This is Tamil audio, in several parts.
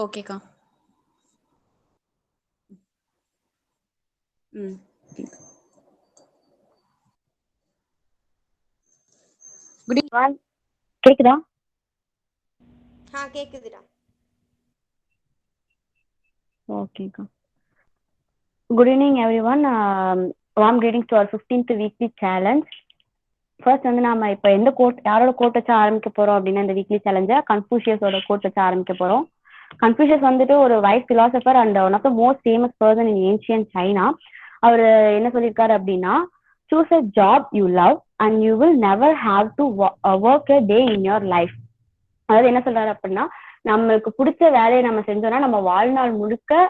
ஓகேக்கா. ம். Good evening. கேக்குதா? கேக்குதுடா. ஓகேக்கா. Good evening everyone. Warm greetings to our 15th weekly challenge. First வந்து நாம இப்போ எந்த கோட் யாரோட கோட் வச்சு ஆரம்பிக்க போறோம் அப்படின்னா இந்த வீக்லி சேலஞ்சை கன்ஃபூஷியஸோட கோட் வச்சு ஆரம்பிக்க போறோம். கன்ஃபூஷியஸ் வந்துட்டு ஒரு wise philosopher and one of the most famous person in ancient China. அவர் என்ன சொல்லியிருக்காரு அப்படின்னா, choose a job you love and you will never have to work a day in your life. அதாவது என்ன சொல்றாரு அப்படின்னா, நம்மளுக்கு பிடிச்ச வேலையை நம்ம செஞ்சோம்னா நம்ம வாழ்நாள் முழுக்க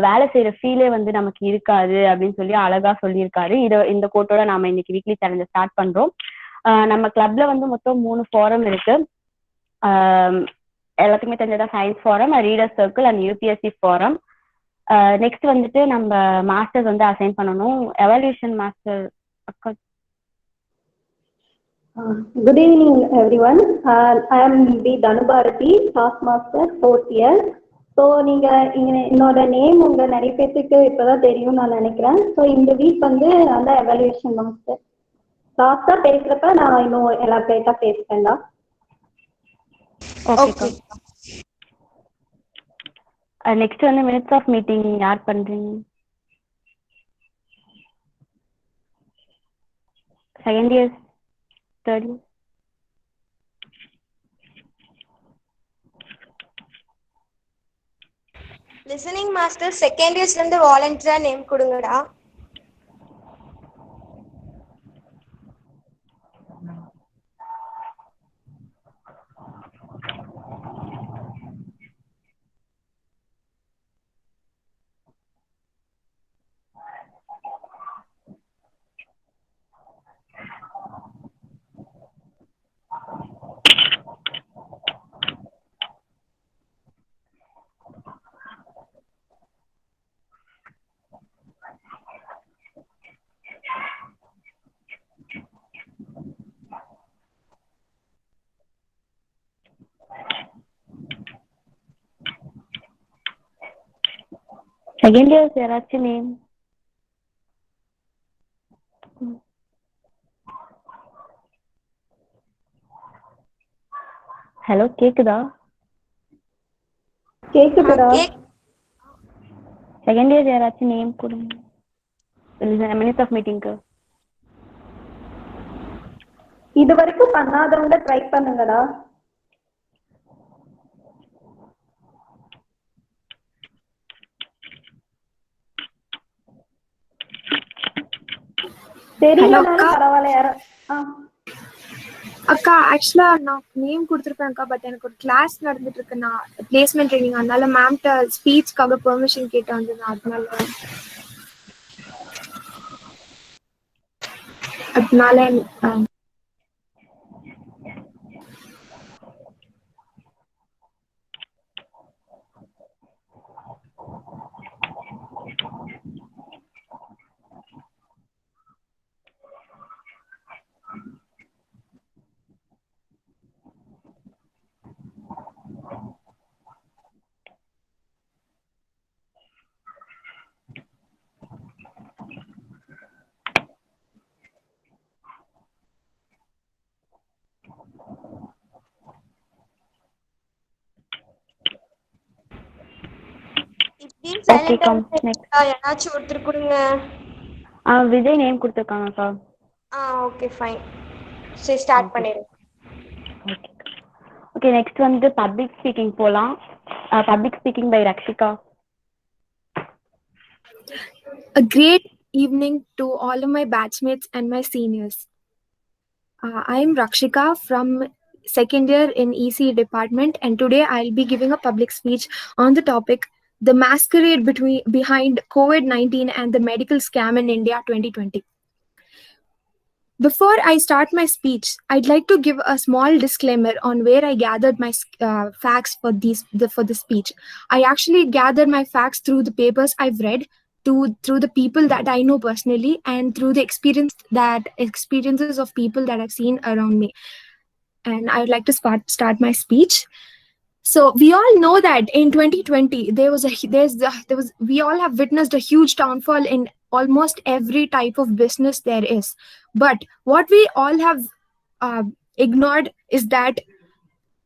வேலை செய்யற ஃபீலே வந்து நமக்கு இருக்காது அப்படின்னு சொல்லி அழகா சொல்லியிருக்காரு. இந்த கோட்டோட நாம இன்னைக்கு வீக்லி சேலஞ்சை ஸ்டார்ட் பண்றோம். நம்ம கிளப்ல வந்து மொத்தம் 3 ஃபாரம் இருக்கு. எல்லாத்துக்குமே தெரிஞ்சதா science forum, reader circle and UPSC forum. Next வந்துட்டு நம்ம மாஸ்டர்ஸ் வந்து அசைன் பண்ணணும். எவல்யூஷன் மாஸ்டர் அக்கா. Good evening, everyone. I am B. Danubharati, Task Master, 4th year. So நீங்கள் என்னோட நேம் உங்கள் நிறைய பேர்த்துக்கு இப்போ தான் தெரியும்னு நான் நினைக்கிறேன். ஸோ இந்த வீக் வந்து நான் தான் எவல்யூஷன் மாஸ்டர். லாஸ்ட்டாக பேசுகிறப்ப நான் இன்னும் எலாபரேட்டாக பேசுகிறேன்டா. ஓகே. நெக்ஸ்ட் வந்து மினிட்ஸ் ஆஃப் மீட்டிங் யார் பண்றீங்க? Second year, third year? Listening master second இயர்ஸ்ல இருந்து வாலண்டியரா நேம் கொடுங்கடா. செகண்ட் இயர்ஸ் யாராச்சும் நேம்? ஹலோ, கேக்குதா? கேக்குதுடா. செகண்ட் இயர் யாராச்சும் நேம் கொடுங்க மினிட்ஸ் ஆஃப் மீட்டிங்க்கு. இது வரைக்கும் பண்ணாதவங்க ட்ரை பண்ணுங்கடா. தெரியலனாலும் பரவாயில்ல. யாரும் அக்கா, ஆக்சுவலா நான் நேம் கொடுத்துருப்பேன் அக்கா, பட் எனக்கு ஒரு கிளாஸ் நடந்துட்டு இருக்கு, நான் பிளேஸ்மெண்ட் ட்ரைனிங், அதனால மேம்கிட்ட ஸ்பீச்சுக்காக பெர்மிஷன் கேட்டு வந்தேன். அதனால யாராச்சும் ஒருத்தர் கொடுங்க. விஜய் நேம் கொடுத்துருக்காங்கக்கா. Okay fine. சரி, ஸ்டார்ட் பண்ணிடுங்க. ஓகே, நெக்ஸ்ட் வந்து பப்ளிக் ஸ்பீக்கிங் போலாம். Public speaking by Rakshika. A great evening to all of my batchmates and my seniors. I am Rakshika from second year in EC department, and today I'll be giving a public speech on the topic the masquerade behind COVID-19 and the medical scam in India 2020. Before I start my speech, I'd like to give a small disclaimer on where I gathered my facts for the speech. I actually gathered my facts through the papers I've read, through the people that I know personally, and through the experiences of people that I've seen around me. And I would like to start my speech. So we all know that in 2020 we all have witnessed a huge downfall in almost every type of business there is. But what we all have uh, ignored is that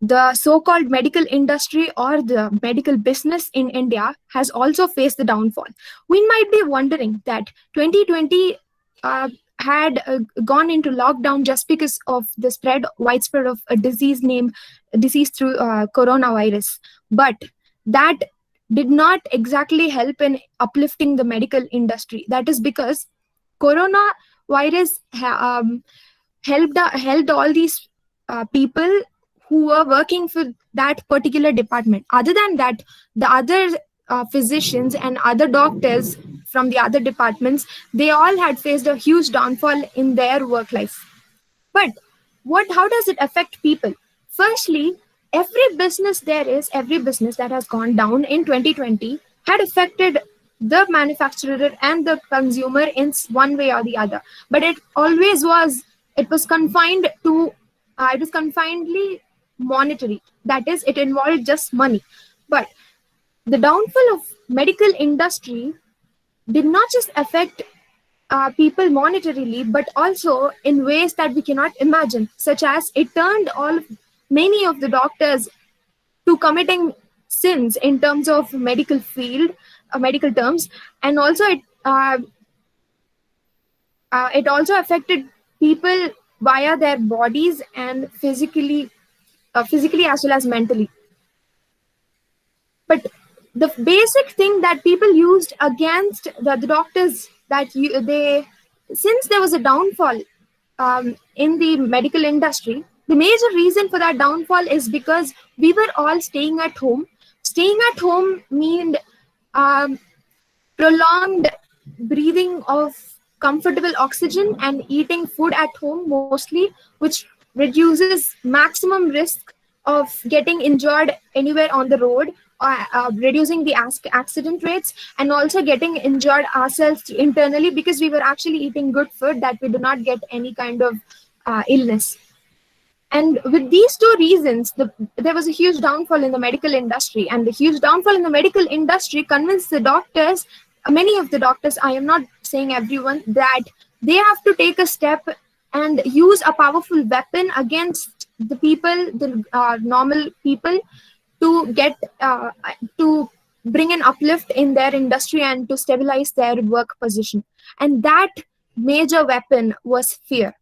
the so-called medical industry or the medical business in India has also faced the downfall. We might be wondering that 2020 had gone into lockdown just because of the widespread of a disease through coronavirus. But that did not exactly help in uplifting the medical industry. That is because coronavirus helped all these people who were working for that particular department. Other than that, the other physicians and other doctors from the other departments, they all had faced a huge downfall in their work life. But how does it affect people? Firstly, every business that has gone down in 2020 had affected the manufacturer and the consumer in one way or the other. But it was confinedly monetary. That is, it involved just money. But the downfall of medical industry did not just affect people monetarily, but also in ways that we cannot imagine, such as it turned many of the doctors to committing sins in terms of medical terms, and also it also affected people via their bodies and physically as well as mentally. But the basic thing that people used against the doctors, since there was a downfall in the medical industry, the major reason for that downfall is because we were all staying at home. Staying at home meant prolonged breathing of comfortable oxygen and eating food at home mostly, which reduces maximum risk of getting injured anywhere on the road, reducing the accident rates, and also getting injured ourselves internally because we were actually eating good food that we do not get any kind of illness. And with these two reasons, there was a huge downfall in the medical industry. And the huge downfall in the medical industry convinced the doctors, many of the doctors, I am not saying everyone, that they have to take a step and use a powerful weapon against the people, the normal people, to get to bring an uplift in their industry and to stabilize their work position. And that major weapon was fear.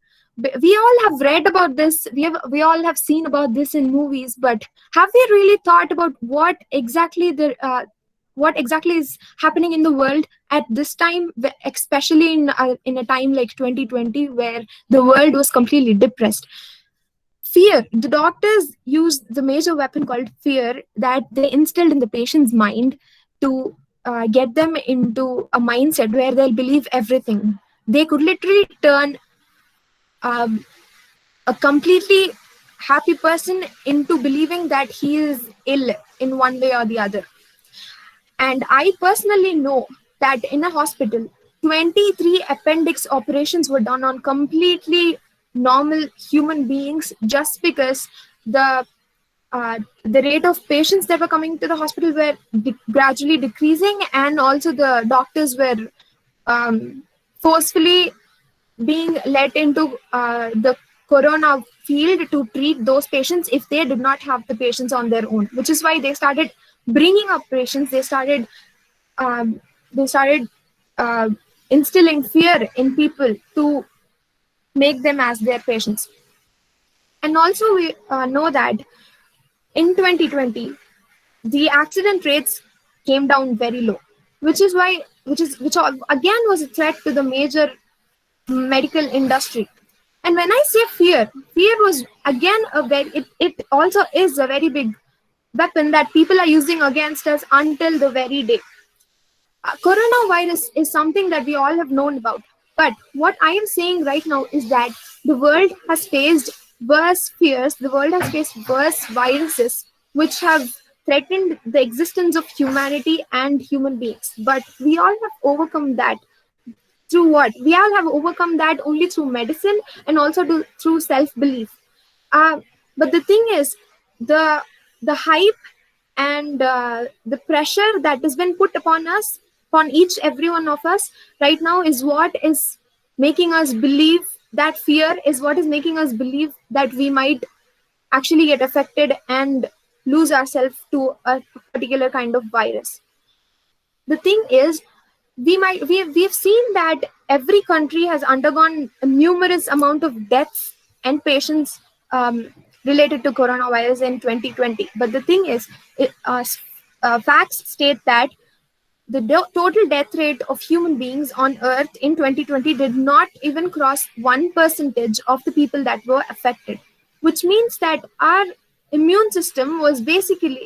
We all have read about this, we all have seen about this in movies, but have we really thought about what exactly is happening in the world at this time, especially in a time like 2020 where the world was completely depressed? Fear. The doctors used the major weapon called fear that they instilled in the patient's mind to get them into a mindset where they'll believe everything. They could literally turn a completely happy person into believing that he is ill in one way or the other. And I personally know that in a hospital, 23 appendix operations were done on completely normal human beings just because the rate of patients that were coming to the hospital were gradually decreasing, and also the doctors were forcefully being let into the corona field to treat those patients if they did not have the patients on their own, which is why they started bringing up patients. They started instilling fear in people to make them as their patients. And also we know that in 2020 the accident rates came down very low, which again was a threat to the major medical industry. And when I say fear was again it also is a very big weapon that people are using against us until the very day. Coronavirus is something that we all have known about, but what I am saying right now is that the world has faced worse fears, the world has faced worse viruses which have threatened the existence of humanity and human beings, but we all have overcome that. Through what? We all have overcome that only through medicine and also through self-belief. But the thing is, the the hype and the pressure that has been put upon us, upon every one of us right now, is what is making us believe that fear is what is making us believe that we might actually get affected and lose ourselves to a particular kind of virus. The thing is, we've seen that every country has undergone a numerous amount of deaths and patients related to coronavirus in 2020. But the thing is, facts state that the total death rate of human beings on Earth in 2020 did not even cross 1% of the people that were affected, which means that our immune system is basically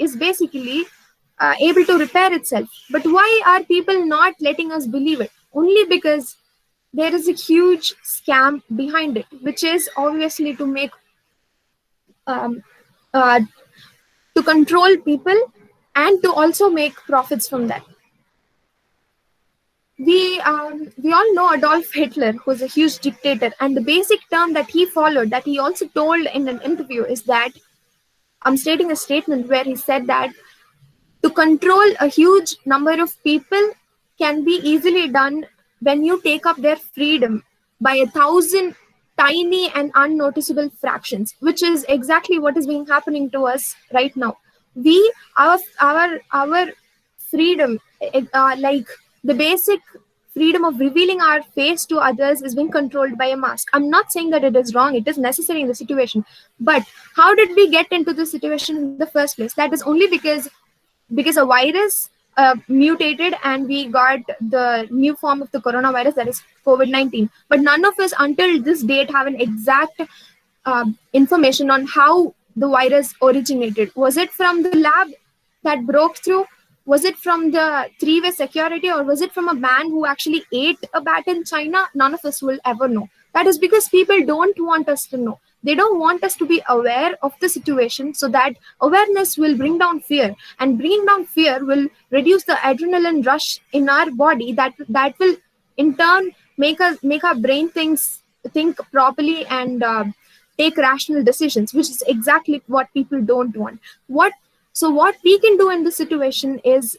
able to repair itself. But why are people not letting us believe it? Only because there is a huge scam behind it, which is obviously to make um, uh, to control people and to also make profits from that. We all know Adolf Hitler, who's a huge dictator, and the basic term that he followed, that he also told in an interview, is that I'm stating a statement where he said that to control a huge number of people can be easily done when you take up their freedom by 1,000 tiny and unnoticeable fractions, which is exactly what is being happening to us right now. Our freedom, like the basic freedom of revealing our face to others, is being controlled by a mask. I'm not saying that it is wrong, it is necessary in the situation, but how did we get into this situation in the first place? That is only because a virus mutated and we got the new form of the coronavirus, that is COVID-19. But none of us until this date have an exact information on how the virus originated. Was it from the lab that broke through? Was it from the three-way security, or was it from a man who actually ate a bat in China? None of us will ever know. That is because people don't want us to know. They don't want us to be aware of the situation, so that awareness will bring down fear, and bringing down fear will reduce the adrenaline rush in our body. That will in turn make our brain think properly and take rational decisions, which is exactly what people don't want. So what we can do in this situation is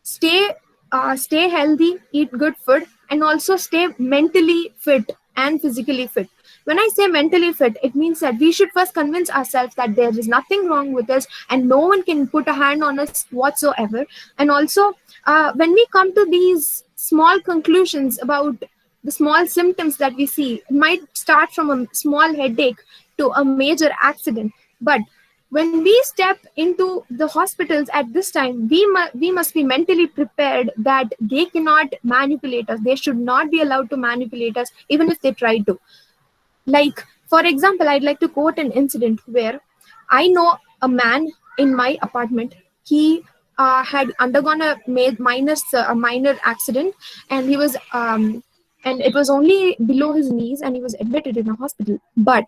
stay healthy, eat good food, and also stay mentally fit and physically fit. When I say mentally fit, it means that we should first convince ourselves that there is nothing wrong with us and no one can put a hand on us whatsoever. And also, when we come to these small conclusions about the small symptoms that we see, it might start from a small headache to a major accident. But when we step into the hospitals at this time, we must be mentally prepared that they cannot manipulate us. They should not be allowed to manipulate us, even if they try to. Like, for example, I'd like to quote an incident where I know a man in my apartment. He had undergone a minor accident, and he was and it was only below his knees, and he was admitted in a hospital. But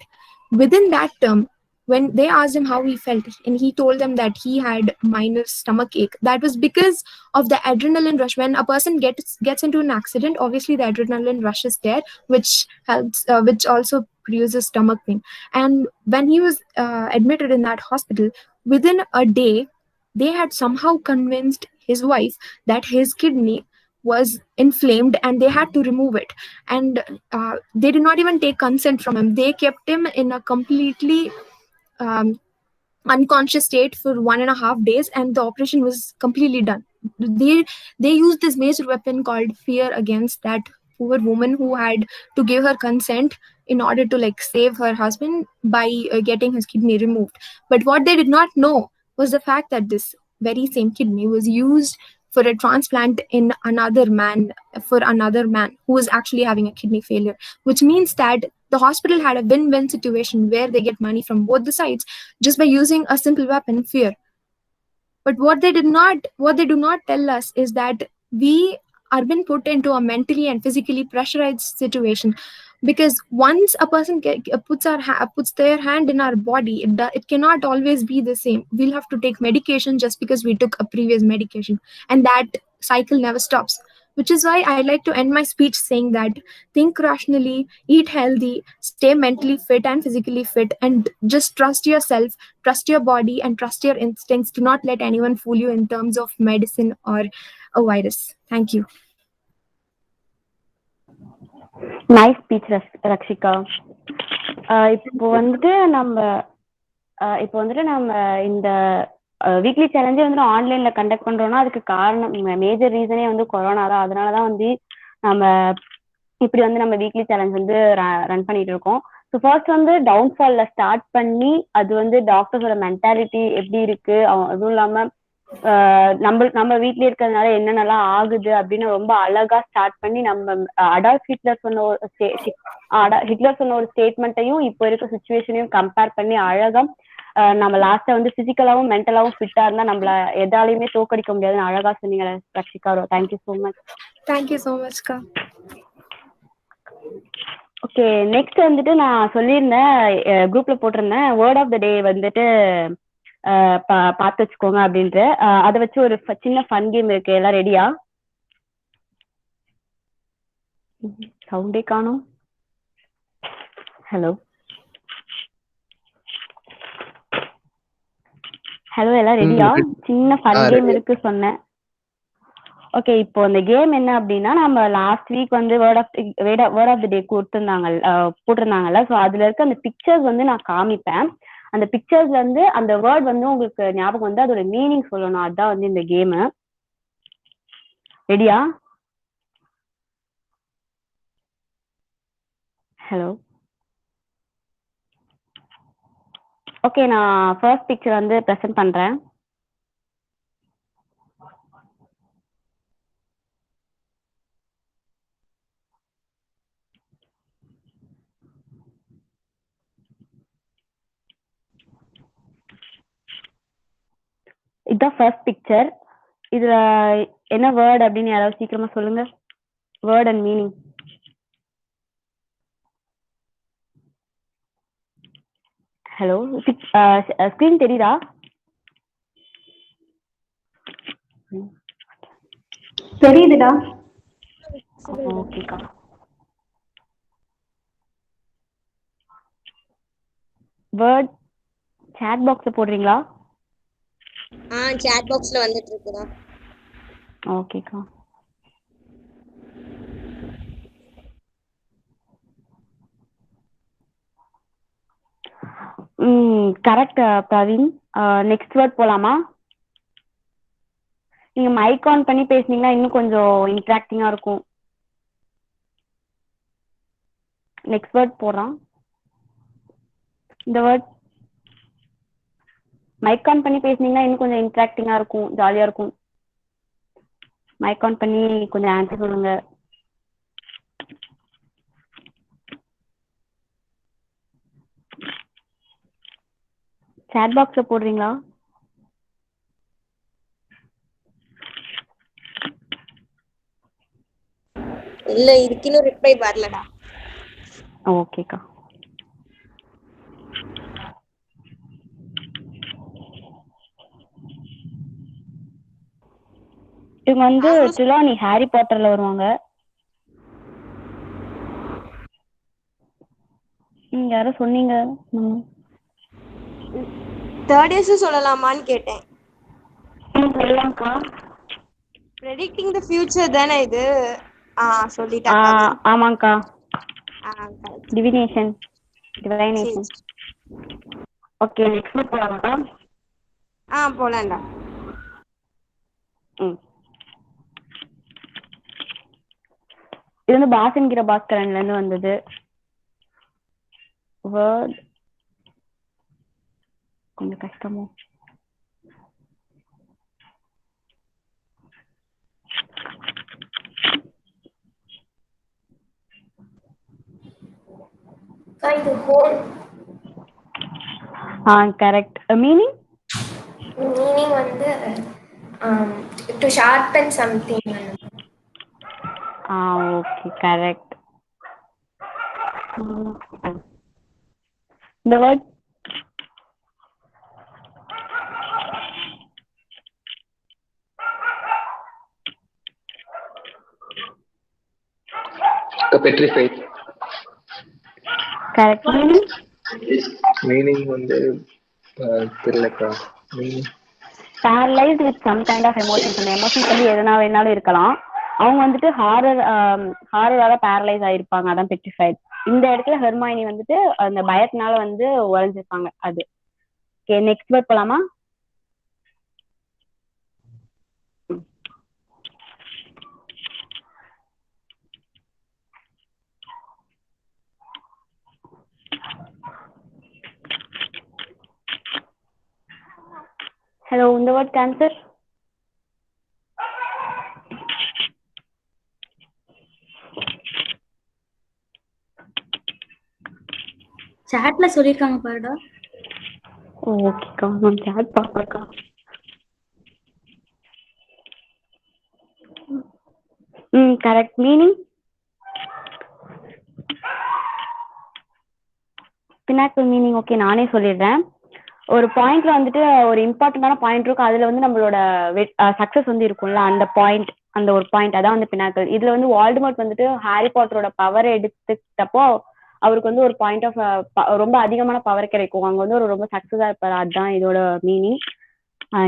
within that term, when they asked him how he felt, and he told them that he had minor stomach ache, that was because of the adrenaline rush. When a person gets into an accident, obviously the adrenaline rush is there, which helps, which also produces stomach pain. And when he was admitted in that hospital, within a day, they had somehow convinced his wife that his kidney was inflamed and they had to remove it. And they did not even take consent from him. They kept him in a completely unconscious state for 1.5 days, and the operation was completely done. They used this major weapon called fear against that poor woman who had to give her consent in order to like save her husband by getting his kidney removed. But what they did not know was the fact that this very same kidney was used for a transplant in another man who was actually having a kidney failure, which means that the hospital had a win-win situation where they get money from both the sides just by using a simple weapon, fear. But what they do not tell us is that we are being put into a mentally and physically pressurized situation, because once a person puts their hand in our body, it cannot always be the same. We'll have to take medication just because we took a previous medication, and that cycle never stops, which is why I like to end my speech saying that think rationally, eat healthy, stay mentally fit and physically fit, and just trust yourself, trust your body, and trust your instincts. Do not let anyone fool you in terms of medicine or a virus. Thank you. Nice speech Rakshika. இப்போ வந்துட்டு நம்ம இந்த வீக்லி சேலஞ்சே வந்துட்டு ஆன்லைன்ல கண்டக்ட் பண்றோம்னா அதுக்கு காரணம் மேஜர் ரீசனே வந்து கொரோனா தான். அதனாலதான் வந்து நம்ம இப்படி வந்து நம்ம வீக்லி சேலஞ்ச் வந்து ரன் பண்ணிட்டு இருக்கோம். ஸோ ஃபர்ஸ்ட் வந்து டவுன்ஃபால்ல ஸ்டார்ட் பண்ணி அது வந்து டாக்டர்ஸோட மென்டாலிட்டி எப்படி இருக்கு, அதுவும் இல்லாம நம்ம வீட்லயே இருக்கிறதுனால என்னென்னலாம் ஆகுது அப்படின்னு ரொம்ப அழகா ஸ்டார்ட் பண்ணி நம்ம அடால்ஃப் ஹிட்லர் சொன்ன ஒரு ஸ்டேட்மெண்ட்டையும் இப்போ இருக்க சுச்சுவேஷனையும் கம்பேர் பண்ணி அழகா நம்ம லாஸ்டா வந்து பிசிக்கலாவும் மென்டலாவும் ஃபிட்டா இருந்தா நம்மள எதாலையுமே தோக்கடிக்க முடியாதுன்னு அழகா சொன்னீங்க Rakshika. Thank you so much. Thank you so மச்க்கா. ஓகே, நெக்ஸ்ட் வந்துட்டு நான் சொல்லியிருந்தேன் குரூப்ல போட்டிருந்தேன் வேர்ட் ஆஃப் த டே வந்துட்டு பார்த்து வச்சுக்கோங்க அப்படின்ட்டு. அதை வச்சு ஒரு சின்ன ஃபன் கேம் இருக்கு. எல்லாம் ரெடியா? சவுண்டே காணோம். ஹலோ ஹலோ, எல்லாம் ரெடியா? சின்ன ஃபன் கேம் இருக்கு சொன்னேன். ஓகே, இப்போ இந்த கேம் என்ன அப்படின்னா, நம்ம லாஸ்ட் வீக் வந்து வேர்ட் ஆஃப் த டே போட்டிருந்தாங்கல்ல. ஸோ அதுல இருக்க அந்த பிக்சர்ஸ் வந்து நான் காமிப்பேன். அந்த பிக்சர்ஸ்ல இருந்து அந்த வேர்ட் வந்து உங்களுக்கு ஞாபகம் வந்து அதோட மீனிங் சொல்லணும். அதுதான் வந்து இந்த கேமு. ரெடியா? ஹலோ. ஓகே, நான் ஃபர்ஸ்ட் பிக்சர் வந்து ப்ரெசென்ட் பண்றேன். இதுதான் ஃபர்ஸ்ட் பிக்சர். இதுல என்ன வேர்ட் அப்படின்னு யாராவது சீக்கிரமா சொல்லுங்க. Word and meaning. Hello, screen தெரியுதா? தெரியுதுடா. ஓகேக்கா. வேர்ட் சாட் பாக்ஸ்ல போடுறீங்களா? சாட் பாக்ஸ்ல வந்துட்டு இருக்குதா? ஓகேக்கா. கரெக்ட் பிரவீன். நெக்ஸ்ட் வேர்ட் போலாமா? நீங்க மைக் ஆன் பண்ணி பேசுனீங்கன்னா இன்னும் கொஞ்சம் இன்ட்ராக்டிங்கா இருக்கும். நெக்ஸ்ட் வேர்ட் போடுறான். இந்த வேர்ட் மைக் ஆன் பண்ணி பேசுனீங்கன்னா இன்னும் கொஞ்சம் இன்ட்ராக்டிங்கா இருக்கும், ஜாலியா இருக்கும். மைக் ஆன் பண்ணி கொஞ்சம் ஆன்சர் சொல்லுங்க. சாட் பாக்ஸ்ல போடுறீங்களா? இல்ல, இதுக்கு இன்னும் ரிப்ளை வரலடா. ஓகேக்கா. இவங்க வந்து ட்ரிலானி ஹாரி பாட்டர்ல வருவாங்க. யாரோ சொன்னீங்க. தேர்ட் இயர்ஸ் சொல்லலாமான்னு கேட்டேன். சொல்லலாம்க்கா. ப்ரெடிக்டிங் தி ஃபியூச்சர் தானே இது? சொல்லிட்டா. ஆமாங்கக்கா. கரெக்ட். டிவினேஷன். சரி. ஓகே, நெக்ஸ்ட் போலாமாக்கா? போலாம்டா. இது வந்து பாசன்கிற பாஸ்கரன்ல இருந்து வந்தது. வேர்ட் கொஞ்சம் கஷ்டமோ. கரெக்ட். மீனிங் வந்து to sharpen something. Okay, correct. இந்த word petrified. Correct. Meaning? Meaning வந்து தெரியலக்கா. Paralyzed with some kind of emotions. அந்த எமோஷன்ஸ் வந்து எதனா வேணாலும் இருக்கலாம். அவங்க வந்துட்டு ஹாரரால பேரலைஸ் ஆயிருப்பாங்க, அதான் பெட்ரிஃபைட். இந்த இடத்துல ஹெர்மாயினி வந்துட்டு அந்த பயத்தினால வந்து உறைஞ்சிருப்பாங்க. அது ஓகே. நெக்ஸ்ட் வேர்ட் போலாமா? ஹலோ, இந்த வேர்ட் கேன்சர். சாட்ல சொல்லிருக்காங்க பாருடா. ஓகேக்கா, நான் சாட் பார்க்கறேக்கா. Correct. Meaning pinnacle meaning. Okay, நானே சொல்லிடுறேன். ஒரு பாயிண்ட்ல வந்துட்டு ஒரு இம்பார்ட்டன்டான பாயிண்ட் இருக்கும், அதுல வந்து நம்மளோட சக்சஸ் வந்து இருக்கும்ல, அந்த பாயிண்ட், அந்த ஒரு பாயிண்ட் அதான் வந்து பினாக்கல். இதுல வந்து வால்டமோர்ட் வந்துட்டு ஹாரி பாட்டரோட பவரை எடுத்துக்கிட்டப்போ அவருக்கு வந்து ஒரு பாயிண்ட் ஆஃப் ரொம்ப அதிகமான பவர் கிடைக்கும், அங்க வந்து ஒரு ரொம்ப சக்சஸா இருப்பாரு, அதுதான் இதோட மீனிங்.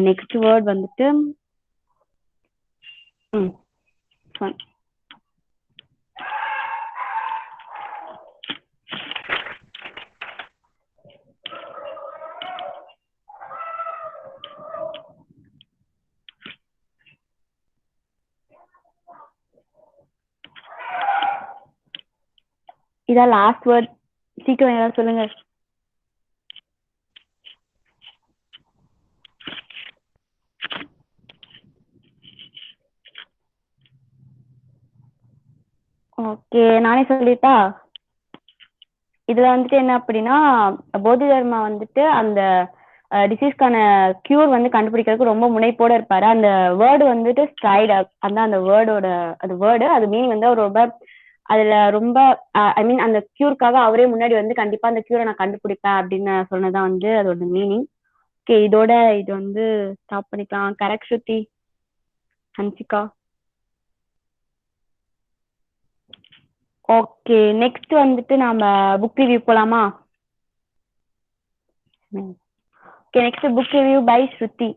நெக்ஸ்ட் வேர்ட் வந்துட்டு இதான் லாஸ்ட் வேர்ட். சீக்கிரம் ஏதாவது சொல்லுங்க. ஓகே, நானே சொல்லிட்டா. இதுல வந்துட்டு என்ன அப்படின்னா, போதி தர்மா வந்துட்டு அந்த டிசீஸ்க்கான கியூர் வந்து கண்டுபிடிக்கிறதுக்கு ரொம்ப முனைப்போட இருப்பாரு. அந்த வேர்டு வந்துட்டு ஸ்ட்ரைட், அதான் அந்த வேர்டோட அது வேர்டு, அது மீனிங் வந்து அவர் ரொம்ப அதுல ரொம்ப ஐ மீன் அந்த கியூருக்காக அவரே முன்னாடி வந்து கண்டிப்பா அந்த கியூரை நான் கண்டுபிடிப்பேன் அப்படின்னு சொன்னதான் வந்து அதோட மீனிங். ஓகே, இதோட இது வந்து ஸ்டாப் பண்ணிக்கலாம். Correct Shruti, Hansika. Okay, next வந்துட்டு நாம புக் ரிவ்யூ போலாமா? Okay, next book review by Shruti.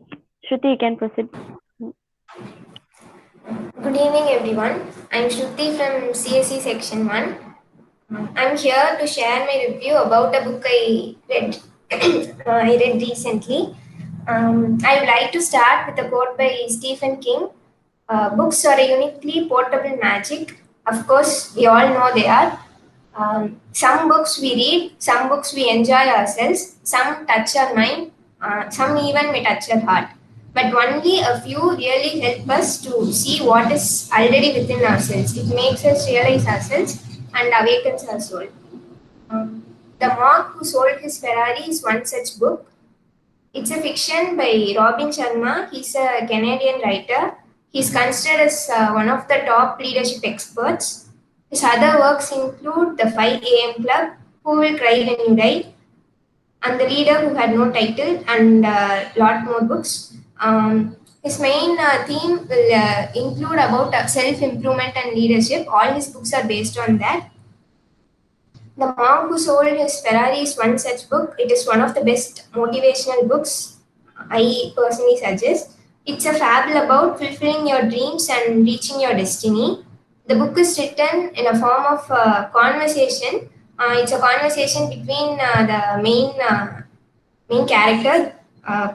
Shruti, you can proceed. Good evening, everyone. I'm Shruti from CSE Section 1. I'm here to share my review about a book I read. I read recently. I would like to start with a quote by Stephen King. Books are a uniquely portable magic. Of course, we all know they are. Some books we read, some books we enjoy ourselves, some touch our mind, some even may touch our heart. But only a few really help us to see what is already within ourselves. It makes us realize ourselves and awakens our soul. The Monk Who Sold His Ferrari is one such book. It's a fiction by Robin Sharma. He's a Canadian writer. He's considered as one of the top leadership experts. His other works include The 5 a.m. Club, Who Will Cry When You Die, and The Leader Who Had No Title, and a lot more books. His main theme will include about self-improvement and leadership. All his books are based on that. The Monk Who Sold His Ferrari is one such book. It is one of the best motivational books I personally suggest. It's a fable about fulfilling your dreams and reaching your destiny. The book is written in a form of conversation. It's a conversation between the main character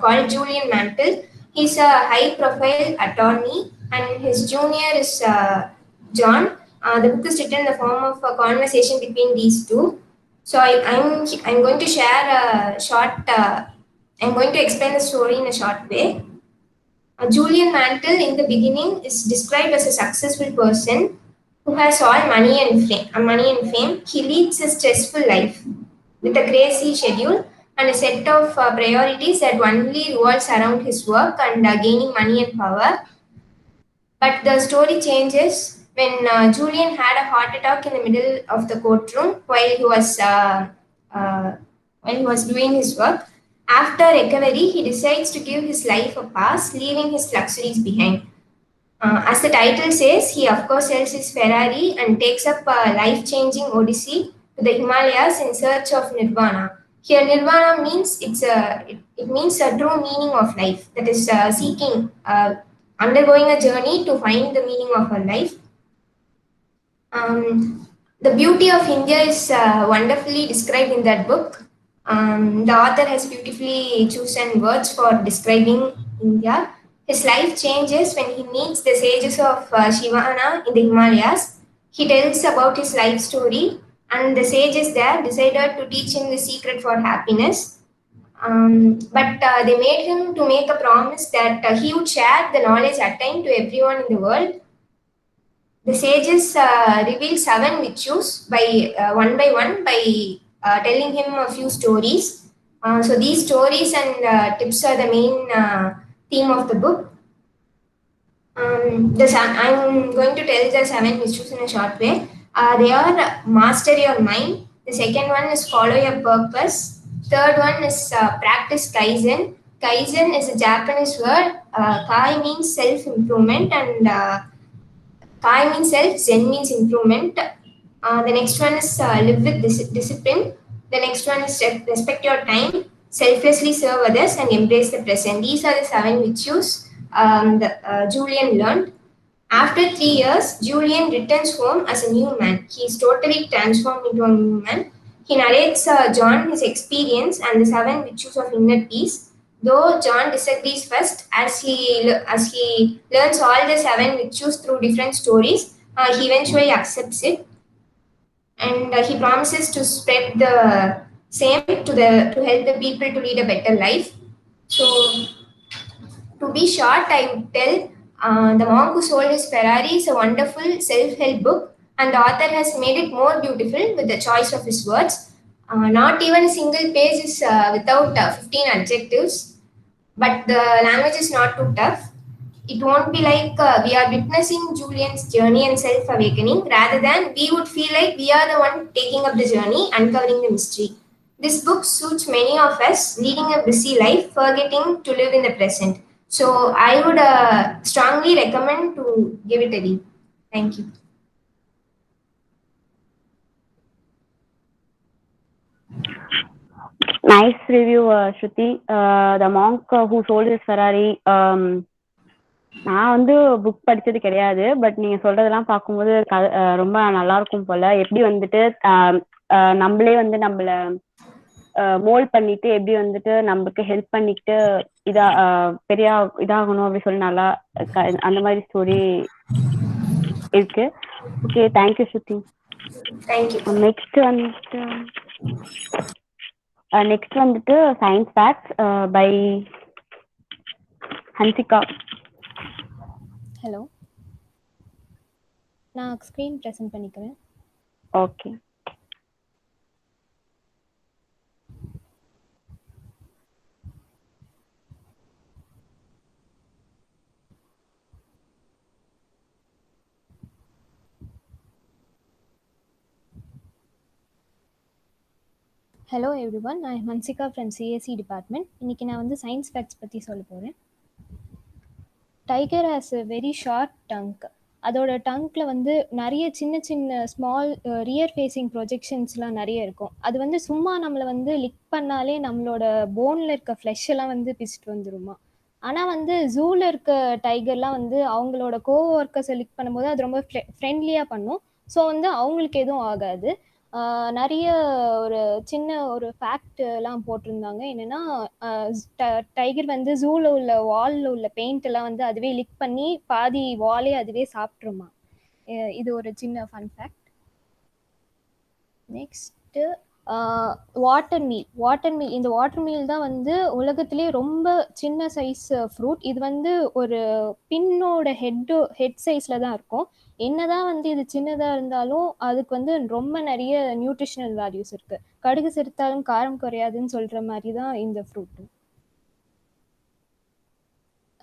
called Julian Mantle. He's a high-profile attorney, and his junior is John. The book is written in the form of a conversation between these two. So I'm going to share a short. I'm going to explain the story in a short way. Julian Mantle, in the beginning, is described as a successful person who has all money and fame. He leads a stressful life with a crazy schedule and a set of priorities that only revolves around his work and gaining money and power. But the story changes when Julian had a heart attack in the middle of the courtroom while he was doing his work. After recovery, he decides to give his life a pass, leaving his luxuries behind. As the title says, he of course sells his Ferrari and takes up a life-changing odyssey to the Himalayas in search of nirvana. Here, nirvana means it means a true meaning of life. That is seeking, undergoing a journey to find the meaning of our life. The beauty of India is wonderfully described in that book. The author has beautifully chosen words for describing India. His life changes when he meets the sages of Shivana in the Himalayas. He tells about his life story, and the sages there decided to teach him the secret for happiness. But they made him to make a promise that he would share the knowledge attained to everyone in the world. The sages reveal 7 virtues by one by telling him a few stories. So these stories and tips are the main theme of the book. I'm going to tell the 7 virtues in a short way. They are master your mind. The second one is follow your purpose. Third one is practice kaizen. Kaizen is a Japanese word. Kai means self-improvement and Kai means self, Zen means improvement. The next one is live with discipline. The next one is respect your time, selflessly serve others, and embrace the present. These are the 7 virtues Julian learned. After 3 years, Julian returns home as a new man. He is totally transformed into a new man. He narrates John his experience and the 7 virtues of inner peace. Though John disagrees first, as he learns all the 7 virtues through different stories, he eventually accepts it, and he promises to spread the same to help the people to lead a better life. So, to be short, I would tell The Monk Who Sold His Ferrari is a wonderful self-help book, and the author has made it more beautiful with the choice of his words. Not even a single page is without 15 adjectives, but the language is not too tough. It won't be like we are witnessing Julian's journey and self-awakening. Rather than we would feel like we are the one taking up the journey, uncovering the mystery. This book suits many of us leading a busy life, forgetting to live in the present. So I would strongly recommend to give it a read. Thank you. Nice review, Shruti. The Monk Who Sold His Ferrari. நான் வந்து புக் படிச்சது கிடையாது, பட் நீங்க சொல்றதெல்லாம் பார்க்கும்போது ரொம்ப நல்லா இருக்கும் போல. எப்படி வந்துட்டு நம்மளே வந்து நம்மள மோல்ட் பண்ணிட்டு எப்படி வந்துட்டு நமக்கு ஹெல்ப் பண்ணிக்கிட்டு பெரிய இதாகணும் அப்படி சொல்லி நல்லா அந்த மாதிரி ஸ்டோரி இருக்கு. Okay, thank you Shruti. நெக்ஸ்ட் வந்துட்டு science facts by Hansika. Hello, நான் ஸ்க்ரீன் ப்ரெசென்ட் பண்ணிக்கிறேன். ஓகே. ஹலோ எவ்ரி ஒன், நான் ஹன்சிகா ஃப்ரம் சிஎஸ்சி டிபார்ட்மெண்ட். இன்றைக்கி நான் வந்து சயின்ஸ் ஃபேக்ட்ஸ் பற்றி சொல்ல போகிறேன். Tiger has a very short tongue. அதோட டங்க்ல வந்து நிறைய சின்ன சின்ன ஸ்மால் ரியர் ஃபேஸிங் ப்ரொஜெக்ஷன்ஸ்லாம் நிறைய இருக்கும். அது வந்து சும்மா நம்மளை வந்து லிக் பண்ணாலே நம்மளோட போனில் இருக்க ஃப்ளஷ் எல்லாம் வந்து பிச்சுட்டு வந்துருமா. ஆனால் வந்து ஜூவில் இருக்க டைகர்லாம் வந்து அவங்களோட கோவொர்க்கர்ஸை லிக் பண்ணும்போது அது ரொம்ப ஃப்ரெண்ட்லியாக பண்ணும். ஸோ வந்து அவங்களுக்கு எதுவும் ஆகாது. நிறைய ஒரு சின்ன ஒரு ஃபேக்ட்லாம் போட்டிருந்தாங்க. என்னென்னா டைகர் வந்து ஜூவில் உள்ள வாலில் உள்ள பெயிண்ட் எல்லாம் வந்து அதுவே லிக் பண்ணி பாதி வாலே அதுவே சாப்பிட்ருமா. இது ஒரு சின்ன fun fact. Next water meal. இந்த வாட்டர் மீல் தான் வந்து உலகத்திலே ரொம்ப சின்ன சைஸ் ஃப்ரூட். இது வந்து ஒரு பின்னோட ஹெட் சைஸில் தான் இருக்கும். என்னதான் வந்து இது சின்னதாக இருந்தாலும் அதுக்கு வந்து ரொம்ப நிறைய நியூட்ரிஷனல் வேல்யூஸ் இருக்குது. கடுகு சிறுத்தாலும் காரம் குறையாதுன்னு சொல்கிற மாதிரி தான் இந்த ஃப்ரூட்டு.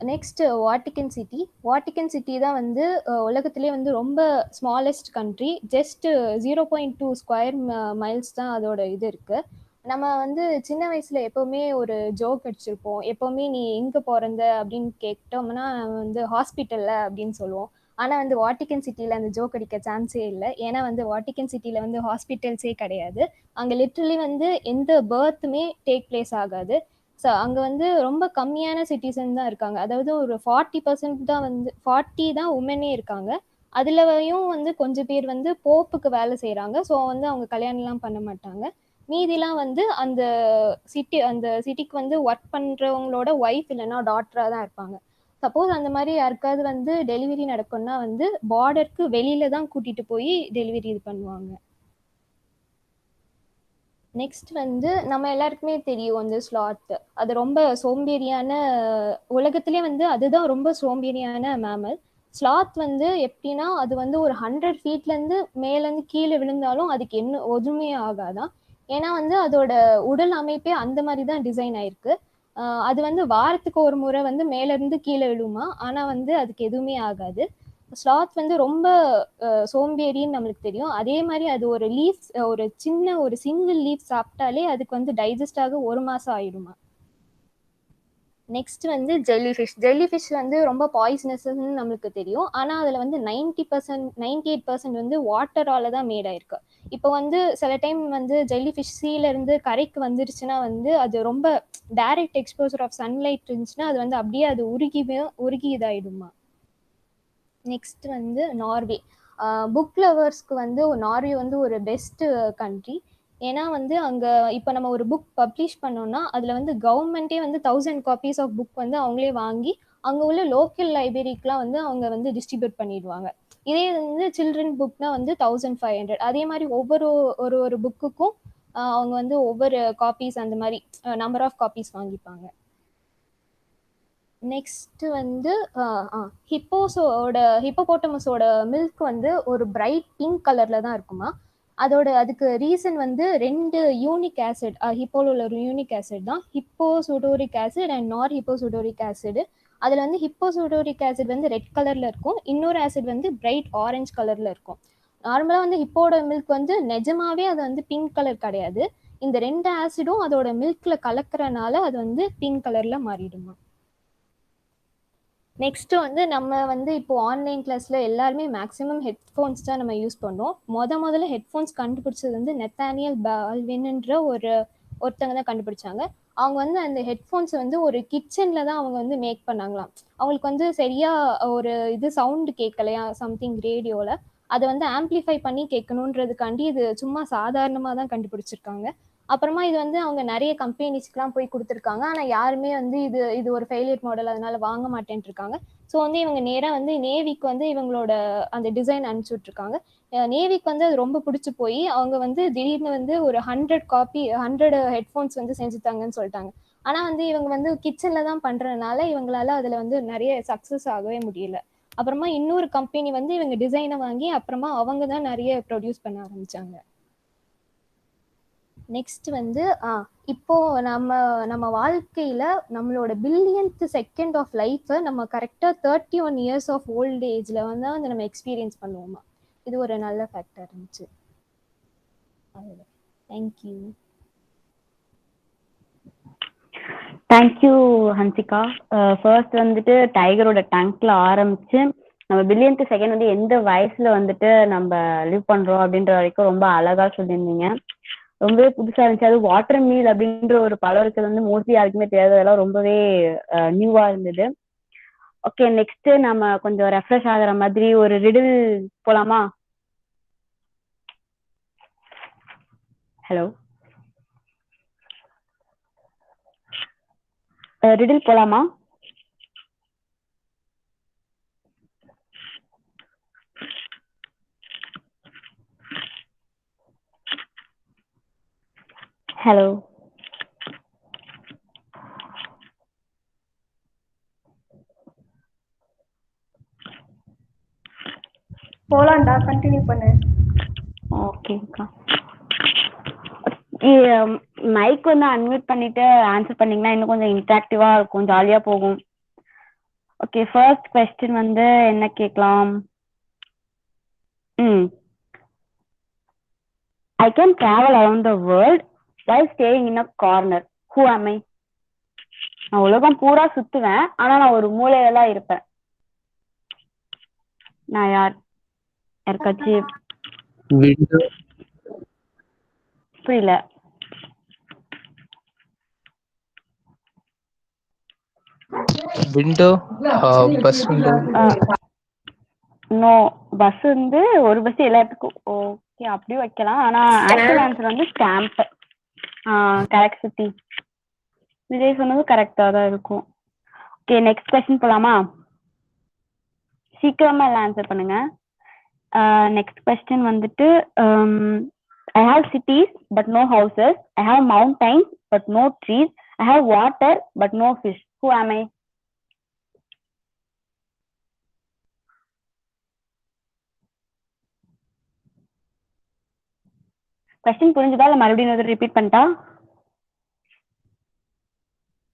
நெக்ஸ்ட் வாட்டிக்கன் சிட்டி தான் வந்து உலகத்திலே வந்து ரொம்ப smallest country. Just 0.2 square miles தான் அதோட இது இருக்குது. நம்ம வந்து சின்ன வயசுல எப்பவுமே ஒரு ஜோக் அடிச்சிருப்போம். எப்பவுமே நீ எங்க பிறந்த அப்படின்னு கேட்டோம்னா வந்து ஹாஸ்பிட்டல்ல அப்படின்னு சொல்லுவோம். ஆனா வந்து வாட்டிகன் சிட்டில அந்த ஜோக் அடிக்க சான்ஸே இல்லை. ஏன்னா வந்து வாட்டிகன் சிட்டில வந்து ஹாஸ்பிட்டல்ஸே கிடையாது. அங்க லிட்ரலி வந்து எந்த பர்த்துமே டேக் பிளேஸ் ஆகாது. ஸோ அங்க வந்து ரொம்ப கம்மியான சிட்டிசன் தான் இருக்காங்க. அதாவது ஒரு 40% தான் வந்து 40 தான் உமனே இருக்காங்க. அதுலயும் வந்து கொஞ்சம் பேர் வந்து போப்புக்கு வேலை செய்யறாங்க. ஸோ வந்து அவங்க கல்யாணம்லாம் பண்ண மாட்டாங்க. மீதிலாம் வந்து அந்த சிட்டிக்கு வந்து ஒர்க் பண்றவங்களோட ஒய்ஃப் இல்லைன்னா டாட்டரா தான் இருப்பாங்க. சப்போஸ் அந்த மாதிரி யாருக்காவது வந்து டெலிவரி நடக்கும்னா வந்து பார்டருக்கு வெளியில தான் கூட்டிட்டு போய் டெலிவரி இது பண்ணுவாங்க. நெக்ஸ்ட் வந்து நம்ம எல்லாருக்குமே தெரியும் வந்து ஸ்லாத். அது ரொம்ப சோம்பேறியான, உலகத்திலே வந்து அதுதான் ரொம்ப சோம்பேறியான மேமல். ஸ்லாத் வந்து எப்படின்னா அது வந்து ஒரு 100 ஃபீட்லேருந்து மேலேருந்து கீழே விழுந்தாலும் அதுக்கு என்ன ஒதுமே ஆகாதான். ஏன்னா வந்து அதோட உடல் அமைப்பே அந்த மாதிரி தான் டிசைன் ஆயிருக்கு. அது வந்து வாரத்துக்கு ஒரு முறை வந்து மேலேருந்து கீழே விழுமா, ஆனால் வந்து அதுக்கு எதுவுமே ஆகாது. ஸ்லாத் வந்து ரொம்ப சோம்பேறின்னு நம்மளுக்கு தெரியும். அதே மாதிரி அது ஒரு லீஃப், ஒரு சின்ன ஒரு சிங்கிள் லீஃப் சாப்பிட்டாலே அதுக்கு வந்து டைஜஸ்ட் ஆக 1 மாசம் ஆயிடுமா. நெக்ஸ்ட் வந்து ஜெல்லிஃபிஷ் வந்து ரொம்ப பாய்சனஸ்ன்னு நம்மளுக்கு தெரியும். ஆனால் அதில் வந்து 98% வந்து வாட்டரால தான் மேட் ஆயிருக்கு. இப்போ வந்து சில டைம் வந்து ஜெல்லிஃபிஷ் சீலேருந்து கரைக்கு வந்துருச்சுன்னா வந்து அது ரொம்ப டைரக்ட் எக்ஸ்போசர் ஆஃப் சன்லைட் இருந்துச்சுன்னா அது வந்து அப்படியே அது உருகி இதாயிடுமா. நெக்ஸ்ட் வந்து நார்வே. புக் லவர்ஸ்க்கு வந்து நார்வே வந்து ஒரு பெஸ்ட் கண்ட்ரி. ஏன்னா வந்து அங்கே இப்போ நம்ம ஒரு புக் பப்ளிஷ் பண்ணோம்னா அதில் வந்து கவர்மெண்ட்டே வந்து 1000 காப்பீஸ் ஆஃப் புக் வந்து அவங்களே வாங்கி அங்கே உள்ள லோக்கல் லைப்ரரிக்கெலாம் வந்து அவங்க வந்து டிஸ்ட்ரிபியூட் பண்ணிடுவாங்க. இதே வந்து சில்ட்ரன் புக்னா வந்து 1500. அதே மாதிரி ஒரு புக்குக்கும் அவங்க வந்து ஒவ்வொரு காப்பீஸ் அந்த மாதிரி நம்பர் ஆஃப் காப்பீஸ் வாங்கிப்பாங்க. நெக்ஸ்ட் வந்து ஹிப்போபோட்டமஸோட மில்க் வந்து ஒரு பிரைட் பிங்க் கலர்ல தான் இருக்குமா. அதுக்கு ரீசன் வந்து 2 யூனிக் ஆசிட், ஹிப்போல உள்ள ஒரு யூனிக் ஆசிட் தான் ஹிப்போசுடோரிக் ஆசிட் அண்ட் நார் ஹிப்போசுடோரிக் ஆசிட். அதுல வந்து ஹிப்போசுடோரிக் ஆசிட் வந்து ரெட் கலர்ல இருக்கும், இன்னொரு ஆசிட் வந்து பிரைட் ஆரஞ்சு கலர்ல இருக்கும். நார்மலா வந்து ஹிப்போட மில்க் வந்து நிஜமாவே அது வந்து பிங்க் கலர் கிடையாது. இந்த 2 ஆசிடும் அதோட மில்க்ல கலக்கறனால அது வந்து பிங்க் கலர்ல மாறிடுமா. நெக்ஸ்ட் வந்து நம்ம வந்து இப்போ ஆன்லைன் கிளாஸ்ல எல்லாருமே மேக்ஸிமம் ஹெட்ஃபோன்ஸ் தான் நம்ம யூஸ் பண்ணோம். முதல்ல ஹெட்ஃபோன்ஸ் கண்டுபிடிச்சது வந்து நெத்தானியல் பால்வின்ன்ற ஒருத்தங்க தான் கண்டுபிடிச்சாங்க. அவங்க வந்து அந்த ஹெட்ஃபோன்ஸ் வந்து ஒரு கிச்சன்ல தான் அவங்க வந்து மேக் பண்ணாங்களாம். அவங்களுக்கு வந்து சரியா ஒரு சவுண்டு கேட்கலையா சம்திங் ரேடியோல, அதை வந்து ஆம்பிளிஃபை பண்ணி கேட்கணுன்றதுக்காண்டி இது சும்மா சாதாரணமாக தான் கண்டுபிடிச்சிருக்காங்க. அப்புறமா இது வந்து அவங்க நிறைய கம்பெனிஸ்க்குலாம் போய் கொடுத்துருக்காங்க. ஆனால் யாருமே வந்து இது ஒரு ஃபெயிலியர் மாடல், அதனால வாங்க மாட்டேன்ட்டு இருக்காங்க. ஸோ வந்து இவங்க நேராக வந்து நேவிக்கு வந்து இவங்களோட அந்த டிசைன் அனுப்பிச்சி விட்ருக்காங்க. நேவிக்கு வந்து அது ரொம்ப பிடிச்சி போய் அவங்க வந்து திடீர்னு வந்து ஒரு 100 ஹெட்ஃபோன்ஸ் வந்து செஞ்சுட்டாங்கன்னு சொல்லிட்டாங்க. ஆனால் வந்து இவங்க வந்து கிச்சனில் தான் பண்ணுறதுனால இவங்களால அதில் வந்து நிறைய சக்ஸஸ் ஆகவே முடியல. அப்புறமா இன்னொரு கம்பெனி வந்து இவங்க டிசைனை வாங்கி அப்புறமா அவங்க தான் நிறைய ப்ரொடியூஸ் பண்ண ஆரம்பிச்சாங்க. நெக்ஸ்ட் வந்து இப்போ நம்ம வாழ்க்கையில நம்மளோட பில்லியன்த் செகண்ட் ஆஃப் லைஃப்பை நம்ம கரெக்டாக 31 இயர்ஸ் ஆஃப் ஓல்ட் ஏஜ்ல வந்து நம்ம எக்ஸ்பீரியன்ஸ் பண்ணுவோமா. இது ஒரு நல்ல ஃபேக்டர் இருந்துச்சு. தேங்க்யூ. தேங்க்யூ ஹன்சிகா. ஃபர்ஸ்ட் வந்துட்டு டைகரோட டங்க்ல ஆரம்பிச்சு நம்ம பில்லியன்த் செகண்ட் வந்து எந்த வயசுல வந்துட்டு நம்ம லிவ் பண்றோம் அப்படின்ற வரைக்கும் ரொம்ப அழகா சொல்லியிருந்தீங்க. ரொம்பவே புதுசா இருந்துச்சு. அது வாட்டர் மீல் அப்படின்ற ஒரு பழம் இருக்கிறது வந்து மோஸ்ட்லி யாருக்குமே தெரியாததெல்லாம் ரொம்பவே நியூவா இருந்தது. ஓகே, நெக்ஸ்ட் நம்ம கொஞ்சம் ரெஃப்ரெஷ் ஆகுற மாதிரி ஒரு ரிடில் போலாமா? ஹலோ, ரிடில் போலாமா? ஹலோ, போலாம்டா, கண்டினியூ பண்ணு. ஓகேக்கா. மைக் வந்து அன்மியூட் பண்ணிட்டு ஆன்சர் பண்ணீங்கன்னா இன்னும் கொஞ்சம் இன்ட்ராக்டிவா இருக்கும், ஜாலியா போகும். ஓகே, ஃபர்ஸ்ட் क्वेश्चन வந்து என்ன கேட்கலாம்? I can travel around the world while staying in a corner. Who am I? நான் உலகம் பூரா சுத்துவேன், ஆனா நான் ஒரு மூலையில தான் இருப்பேன். நான் யார்? யாருக்காச்சும் விண்டோ புரியல. Window bus window. No, bus வந்து ஒரு பஸ் எல்லாத்துக்கும் ஓகே அப்படி வைக்கலாம். ஆனா ஆக்சுவல் ஆன்சர் வந்து ஸ்டாம்ப். கரெக்ட் சுத்தி. விஜய் சொன்னது கரெக்டா தான் இருக்கும். ஓகே, நெக்ஸ்ட் கொஸ்டின் போலாமா? சீக்கிரமா எல்லாம் ஆன்சர் பண்ணுங்க. நெக்ஸ்ட் கொஸ்டின் வந்துட்டு I have cities but no houses. I have mountains but no trees. I have water but no fish. Who am I? Question புரிஞ்சுதா இல்ல மறுபடியும் ரிப்பீட் பண்ணிட்டா?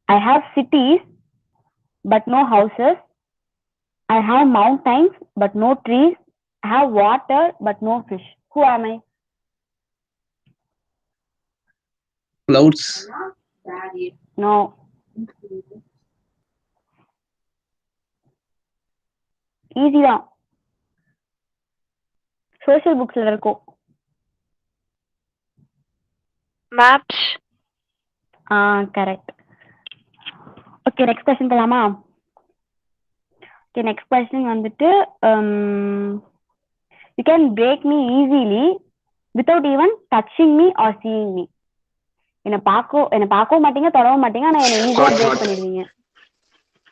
I have cities but no houses. I have mountains but no trees. I have water but no fish. Who am I? Clouds. No. Easy தான். சோஷியல் புக்ஸ்ல இருக்கும். Maps. Correct. Okay, next question போலாமா? ஓகே, நெக்ஸ்ட் கொஸ்டின் வந்துட்டு you can break me easily without even touching me or seeing me. என்ன பார்க்கவும் மாட்டீங்க, தொடவும் மாட்டீங்க, ஆனா என்ன ஈஸியா பிரேக் பண்ணிடுவீங்க.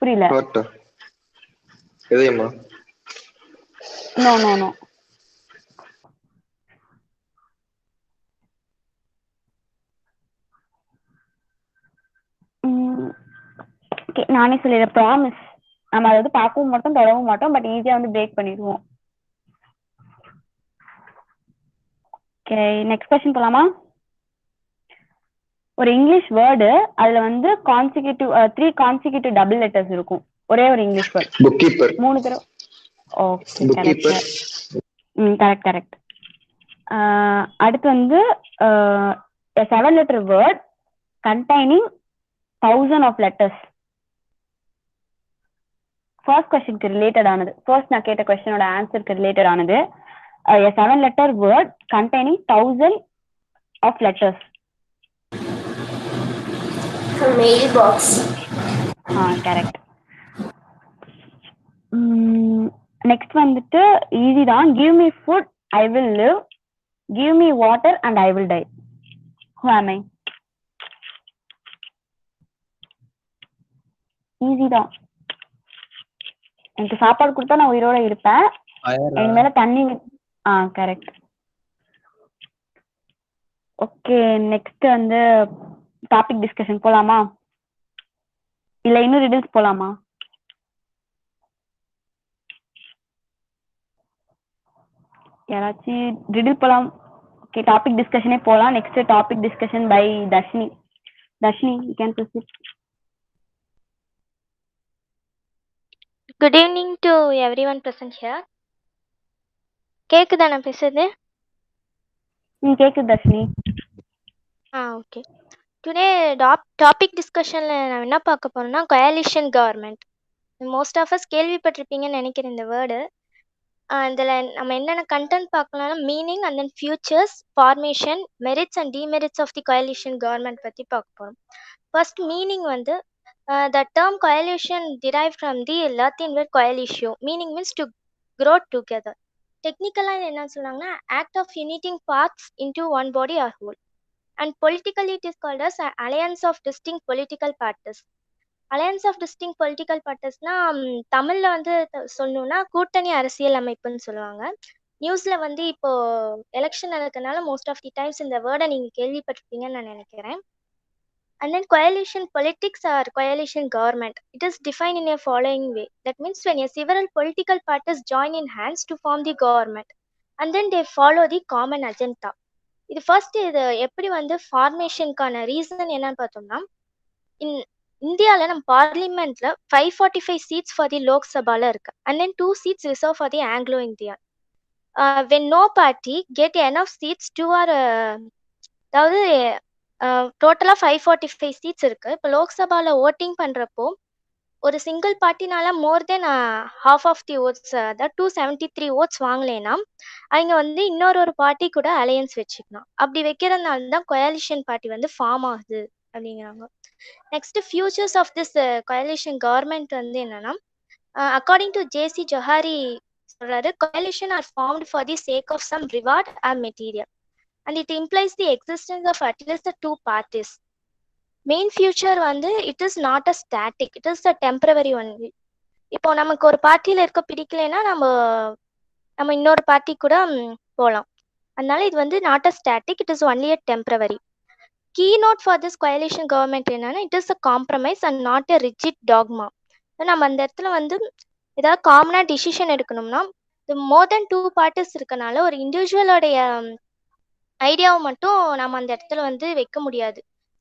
புரியல. எதையம்மா? No no no. ஓகே, நானே சொல்லிடுறேன். ப்ராமிஸ். நம்ம அதை வந்து பார்க்கவும் மாட்டோம், தொடவும் மாட்டோம், பட் ஈஸியா வந்து பிரேக் பண்ணிடுவோம். ஓகே, நெக்ஸ்ட் கொஸ்டின் போலாமா? ஒரு இங்கிலீஷ் வேர்டு, அதுல வந்து கான்சிக்யூட்டிவ் 3 கான்சிக்யூட்டிவ் டபுள் லெட்டர்ஸ் இருக்கும். ஒரே ஒரு இங்கிலீஷ் வேர்ட். Book keeper. 3 தடவை. Okay, correct. Correct correct. அடுத்து வந்து a 7 letter word containing 1000 of letters. First கொஸ்டினுக்கு ரிலேட்டட் ஆனது. ஃபர்ஸ்ட் நான் கேட்ட கொஸ்டினோட ஆன்சருக்கு ரிலேட்டட் ஆனது. a 7 letter word containing 1000 of letters. Mailbox. Correct. Next வந்துட்டு ஈஸி தான். give me food I will live, give me water and I will die. Who am I? Easy தான். எனக்கு சாப்பாடு கொடுத்தா நான் உயிரோட இருப்பேன், என் மேல தண்ணி. கரெக்ட். ஓகே, நெக்ஸ்ட் வந்து டாபிக் டிஸ்கஷன் போலாமா இல்ல இன்னும் ரிடில்ஸ் போலாமா? யாராச்சும் ரிடில் போலாம். ஓகே, டாபிக் டிஸ்கஷனே போலாம். Next topic discussion by Dharshini. Dharshini, you can proceed. Good evening to everyone present here. கேக்குதா நான் பேசுறது? கேக்குது தர்ஷினி. ஓகே. டுடே டாபிக் டிஸ்கஷன்ல நான் என்ன பார்க்க போறேன்னா coalition government. Most of us கேள்விப்பட்டிருப்பீங்கன்னு நினைக்கிறேன் இந்த வேர்டு. இதில் நம்ம என்னென்ன கண்டென்ட் பார்க்கலாம்னா meaning and then features, formation, merits and demerits of the coalition government பற்றி பார்க்க போகிறோம். ஃபர்ஸ்ட் மீனிங் வந்து the term coalition derived from the Latin word coalitio, meaning means to grow together. டெக்னிக்கலாக என்ன சொன்னாங்கன்னா act of uniting parts into one body or whole. And politically it is called as alliance of distinct political parties. Alliance of distinct political பார்ட்டிஸ்னா தமிழ்ல வந்து சொல்லணும்னா கூட்டணி அரசியல் அமைப்புன்னு சொல்லுவாங்க. நியூஸ்ல வந்து இப்போ எலெக்ஷன் நடக்கிறதுனால மோஸ்ட் ஆஃப் தி டைம்ஸ் இந்த வேர்டை நீங்க கேள்விப்பட்டிருப்பீங்கன்னு நான் நினைக்கிறேன். And then coalition politics or coalition government, it is defined in a following way. That means when a several political parties join in hands to form the government and then they follow the common agenda. இது ஃபர்ஸ்ட் இது எப்படி வந்து ஃபார்மேஷனுக்கான ரீசன் என்னன்னு பார்த்தோம்னா, இந்தியாவில் நம்ம பார்லிமெண்ட்ல 545 சீட்ஸ் ஃபார் தி லோக்சபால இருக்கு and then 2 seats reserve for the Anglo India. When no party get enough seats to are அதாவது டோட்டலாக 545 சீட்ஸ் இருக்குது. இப்போ லோக்சபாவில் ஓட்டிங் பண்ணுறப்போ ஒரு சிங்கிள் பார்ட்டினால more than half of the votes, அதாவது 273 ஓட்ஸ் வாங்கலைன்னா அவங்க வந்து இன்னொரு பார்ட்டி கூட அலையன்ஸ் வச்சுக்கலாம். அப்படி வைக்கிறதுனால தான் கொயாலிஷன் பார்ட்டி வந்து ஃபார்ம் ஆகுது அப்படிங்கிறாங்க. Next features of this coalition government வந்து என்னன்னா, அக்கார்டிங் டு ஜேசி ஜொஹாரி சொல்றாரு, coalition are formed for the sake of some reward or material and it implies the existence of at least the two parties. Main future வந்து it is not a static, it is a temporary one. இப்போ நமக்கு ஒரு பார்ட்டியில் இருக்க பிடிக்கலைன்னா நம்ம இன்னொரு பார்ட்டி கூட போகலாம். அதனால இது வந்து not a static, it is only a temporary. Key note for this coalition government என்னன்னா, it is a compromise and not a rigid dogma. நம்ம அந்த இடத்துல வந்து ஏதாவது காமனாக டிசிஷன் எடுக்கணும்னா மோர் தென் 2 பார்ட்டிஸ் இருக்கனால ஒரு இண்டிவிஜுவலோடைய ஐடியாவை மட்டும் நம்ம அந்த இடத்துல வந்து வைக்க முடியாது.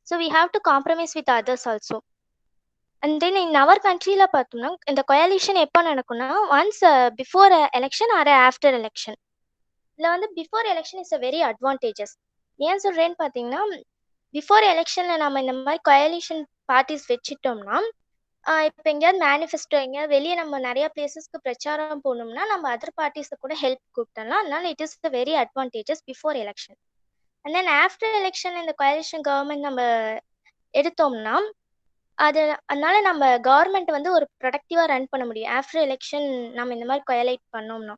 So we have to compromise with others also. And then in our கண்ட்ரியில் பார்த்தோம்னா இந்த கொயாலிஷன் எப்போ நடக்கும்னா, once before election or after election. இதில் வந்து before election is a very advantages. ஏன் சொல்கிறேன்னு பார்த்தீங்கன்னா, பிஃபோர் எலெக்ஷனில் நம்ம இந்த மாதிரி கொயாலிஷன் பார்ட்டிஸ் வச்சுட்டோம்னா, இப்போ எங்கேயாவது மேனிஃபெஸ்டோ எங்கேயாவது வெளியே நம்ம நிறைய பிளேசஸ்க்கு பிரச்சாரம் போகணும்னா நம்ம அதர் பார்ட்டிஸை கூட ஹெல்ப் கூப்பிட்டலாம். அதனால it is the very advantages before election. And then after election இந்த கொயாலிஷன் கவர்மெண்ட் நம்ம எடுத்தோம்னா அதனால நம்ம கவர்மெண்ட் வந்து ஒரு ப்ரொடக்டிவாக ரன் பண்ண முடியும் ஆஃப்டர் எலெக்ஷன் நம்ம இந்த மாதிரி கொயலைட் பண்ணோம்னா.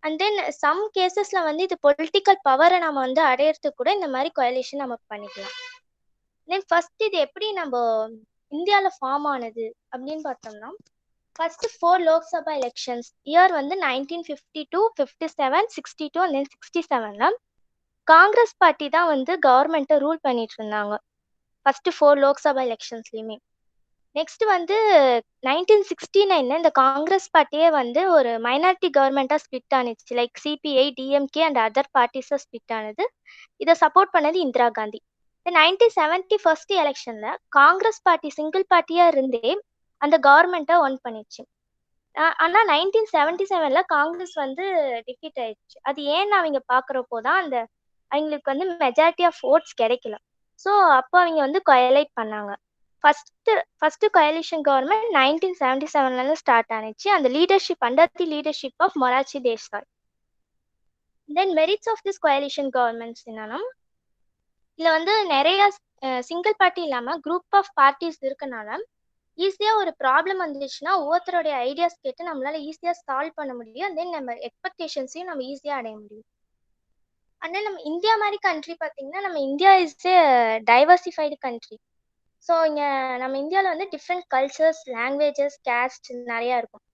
அண்ட் தென் சம் கேசஸில் வந்து இது பொலிட்டிக்கல் பவரை நம்ம வந்து அடையிறதுக்கு கூட இந்த மாதிரி கொயலேஷன் நம்ம பண்ணிக்கலாம். தென் ஃபர்ஸ்ட் இது எப்படி நம்ம இந்தியாவில் ஃபார்ம் ஆனது அப்படின்னு பார்த்தோம்னா, ஃபர்ஸ்ட் 4 லோக்சபா எலெக்ஷன்ஸ் இயர் வந்து 1952, 57, 62 அண்ட் தென் 67ல காங்கிரஸ் பார்ட்டி தான் வந்து கவர்மெண்ட்டை ரூல் பண்ணிட்டு இருந்தாங்க ஃபர்ஸ்ட் 4 லோக்சபா எலெக்ஷன்ஸ்லையுமே. நெக்ஸ்ட் வந்து 1969 இந்த காங்கிரஸ் பார்ட்டியே வந்து ஒரு மைனாரிட்டி கவர்மெண்ட்டாக ஸ்பிளிட் ஆனிச்சு. Like CPI, DMK and other பார்ட்டிஸாக ஸ்பிளிட் ஆனது. இதை சப்போர்ட் பண்ணது இந்திரா காந்தி. 1970 ஃபர்ஸ்ட் எலெக்ஷன்ல காங்கிரஸ் பார்ட்டி சிங்கிள் பார்ட்டியா இருந்தே அந்த கவர்மெண்ட்டை ஒன் பண்ணிச்சு. ஆனா 1977ல காங்கிரஸ் வந்து டிஃபீட் ஆயிடுச்சு. அது ஏன்னு அவங்க பாக்குறப்போ தான் அந்த அவங்களுக்கு வந்து மெஜாரிட்டி ஆஃப் ஓட்ஸ் கிடைக்கல. ஸோ அப்போ அவங்க வந்து கொயலைட் பண்ணாங்க. ஃபர்ஸ்ட் கொயலிஷன் கவர்மெண்ட் 1977ல ஸ்டார்ட் ஆனிச்சு. அந்த leadership under the leadership of Morarji Desai. Then merits of this coalition governments என்னன்னா, இதுல வந்து நிறைய சிங்கிள் பார்ட்டி இல்லாம குரூப் ஆஃப் பார்ட்டிஸ் இருக்கனால ஈஸியா ஒரு ப்ராப்ளம் வந்துச்சுன்னா ஒவ்வொருத்தருடைய ஐடியாஸ் கேட்டு நம்மளால ஈஸியா சால்வ் பண்ண முடியும். தென் நம்ம எக்ஸ்பெக்டேஷன்ஸையும் நம்ம ஈஸியா அடைய முடியும். ஆனால் நம்ம இந்தியா மாதிரி கண்ட்ரி பார்த்தீங்கன்னா, நம்ம India is a diversified country. So இங்கே நம்ம இந்தியாவில் வந்து டிஃப்ரெண்ட் கல்ச்சர்ஸ், லாங்குவேஜஸ், கேஸ்ட் நிறையா இருக்கும்.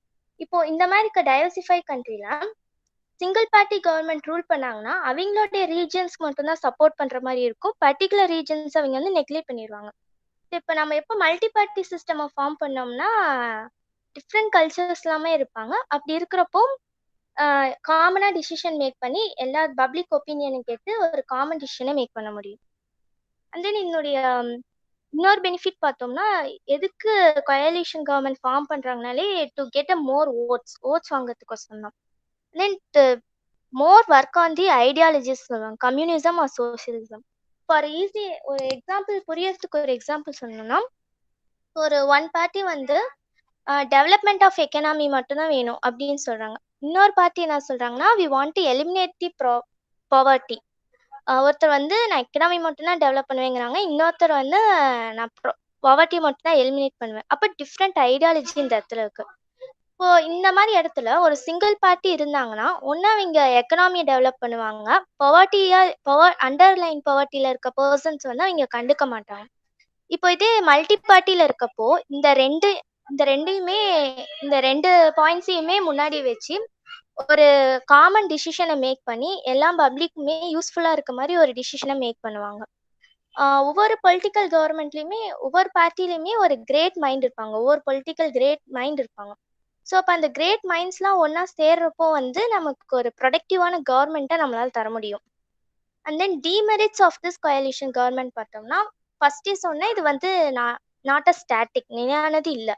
இப்போ இந்த மாதிரி இருக்க டைவர்சிஃபைட் கண்ட்ரியில் சிங்கிள் பார்ட்டி கவர்மெண்ட் ரூல் பண்ணாங்கன்னா அவங்களுடைய ரீஜன்ஸ்க்கு மட்டும்தான் சப்போர்ட் பண்ணுற மாதிரி இருக்கும். பர்டிகுலர் ரீஜன்ஸ் அவங்க வந்து நெக்லெக்ட் பண்ணிடுவாங்க. இப்போ நம்ம எப்போ மல்டி பார்ட்டி சிஸ்டமை ஃபார்ம் பண்ணோம்னா டிஃப்ரெண்ட் கல்ச்சர்ஸ் எல்லாமே இருப்பாங்க. அப்படி இருக்கிறப்போ காமனாக டிசிஷன் மேக் பண்ணி எல்லா பப்ளிக் ஒப்பீனியனை கேட்டு ஒரு காமன் டிசிஷனை மேக் பண்ண முடியும். அண்ட் தென் என்னுடைய இன்னொரு பெனிஃபிட் பார்த்தோம்னா, எதுக்கு கொயலிஷன் கவர்மெண்ட் ஃபார்ம் பண்ணுறாங்கனாலே to get a more votes வாங்கிறதுக்கோசம் தான். Then more work on the ideologies சொல்லுவாங்க, communism or socialism. For easy ஒரு எக்ஸாம்பிள் புரியறதுக்கு ஒரு எக்ஸாம்பிள் சொல்லணும்னா, ஒரு ஒன் பார்ட்டி வந்து டெவலப்மெண்ட் ஆஃப் எக்கனாமி மட்டும்தான் வேணும் அப்படின்னு சொல்கிறாங்க. இன்னொரு பார்ட்டி என்ன சொல்கிறாங்கன்னா, we want to eliminate the poverty. ஒருத்தர் வந்து நான் எக்கனாமி மட்டும்தான் டெவலப் பண்ணுவேங்கிறாங்க, இன்னொருத்தர் வந்து நான் பாவர்ட்டி மட்டும்தான் எலிமினேட் பண்ணுவேன். அப்போ டிஃப்ரெண்ட் ஐடியாலஜி இந்த இடத்துல இருக்கு. இப்போ இந்த மாதிரி இடத்துல ஒரு சிங்கிள் பார்ட்டி இருந்தாங்கன்னா ஒன்று அவங்க எக்கனாமியை டெவலப் பண்ணுவாங்க, அண்டர்லைன் பவர்ட்டியில் இருக்க பர்சன்ஸ் வந்து அவங்க கண்டுக்க மாட்டாங்க. இப்போ இதே மல்டி பார்ட்டியில் இருக்கப்போ இந்த ரெண்டு பாயிண்ட்ஸையுமே முன்னாடி வச்சு ஒரு காமன் டிசிஷனை மேக் பண்ணி எல்லா பப்ளிக்குமே யூஸ்ஃபுல்லாக இருக்க மாதிரி ஒரு டிசிஷனை மேக் பண்ணுவாங்க. ஒவ்வொரு பொலிட்டிக்கல் கவர்மெண்ட்லேயுமே ஒவ்வொரு பார்ட்டிலையுமே ஒரு கிரேட் மைண்ட் இருப்பாங்க, ஒவ்வொரு பொலிட்டிக்கல் கிரேட் மைண்ட் இருப்பாங்க. ஸோ அப்போ அந்த கிரேட் மைண்ட்ஸ்லாம் ஒன்றா சேர்றப்போ வந்து நமக்கு ஒரு ப்ரொடக்டிவான கவர்மெண்ட்டை நம்மளால் தர முடியும். And then demerits of this coalition government பார்த்தோம்னா, ஃபர்ஸ்டே சொன்னேன், இது வந்து நாட் அ ஸ்டாட்டிக், நிலையானது இல்லை.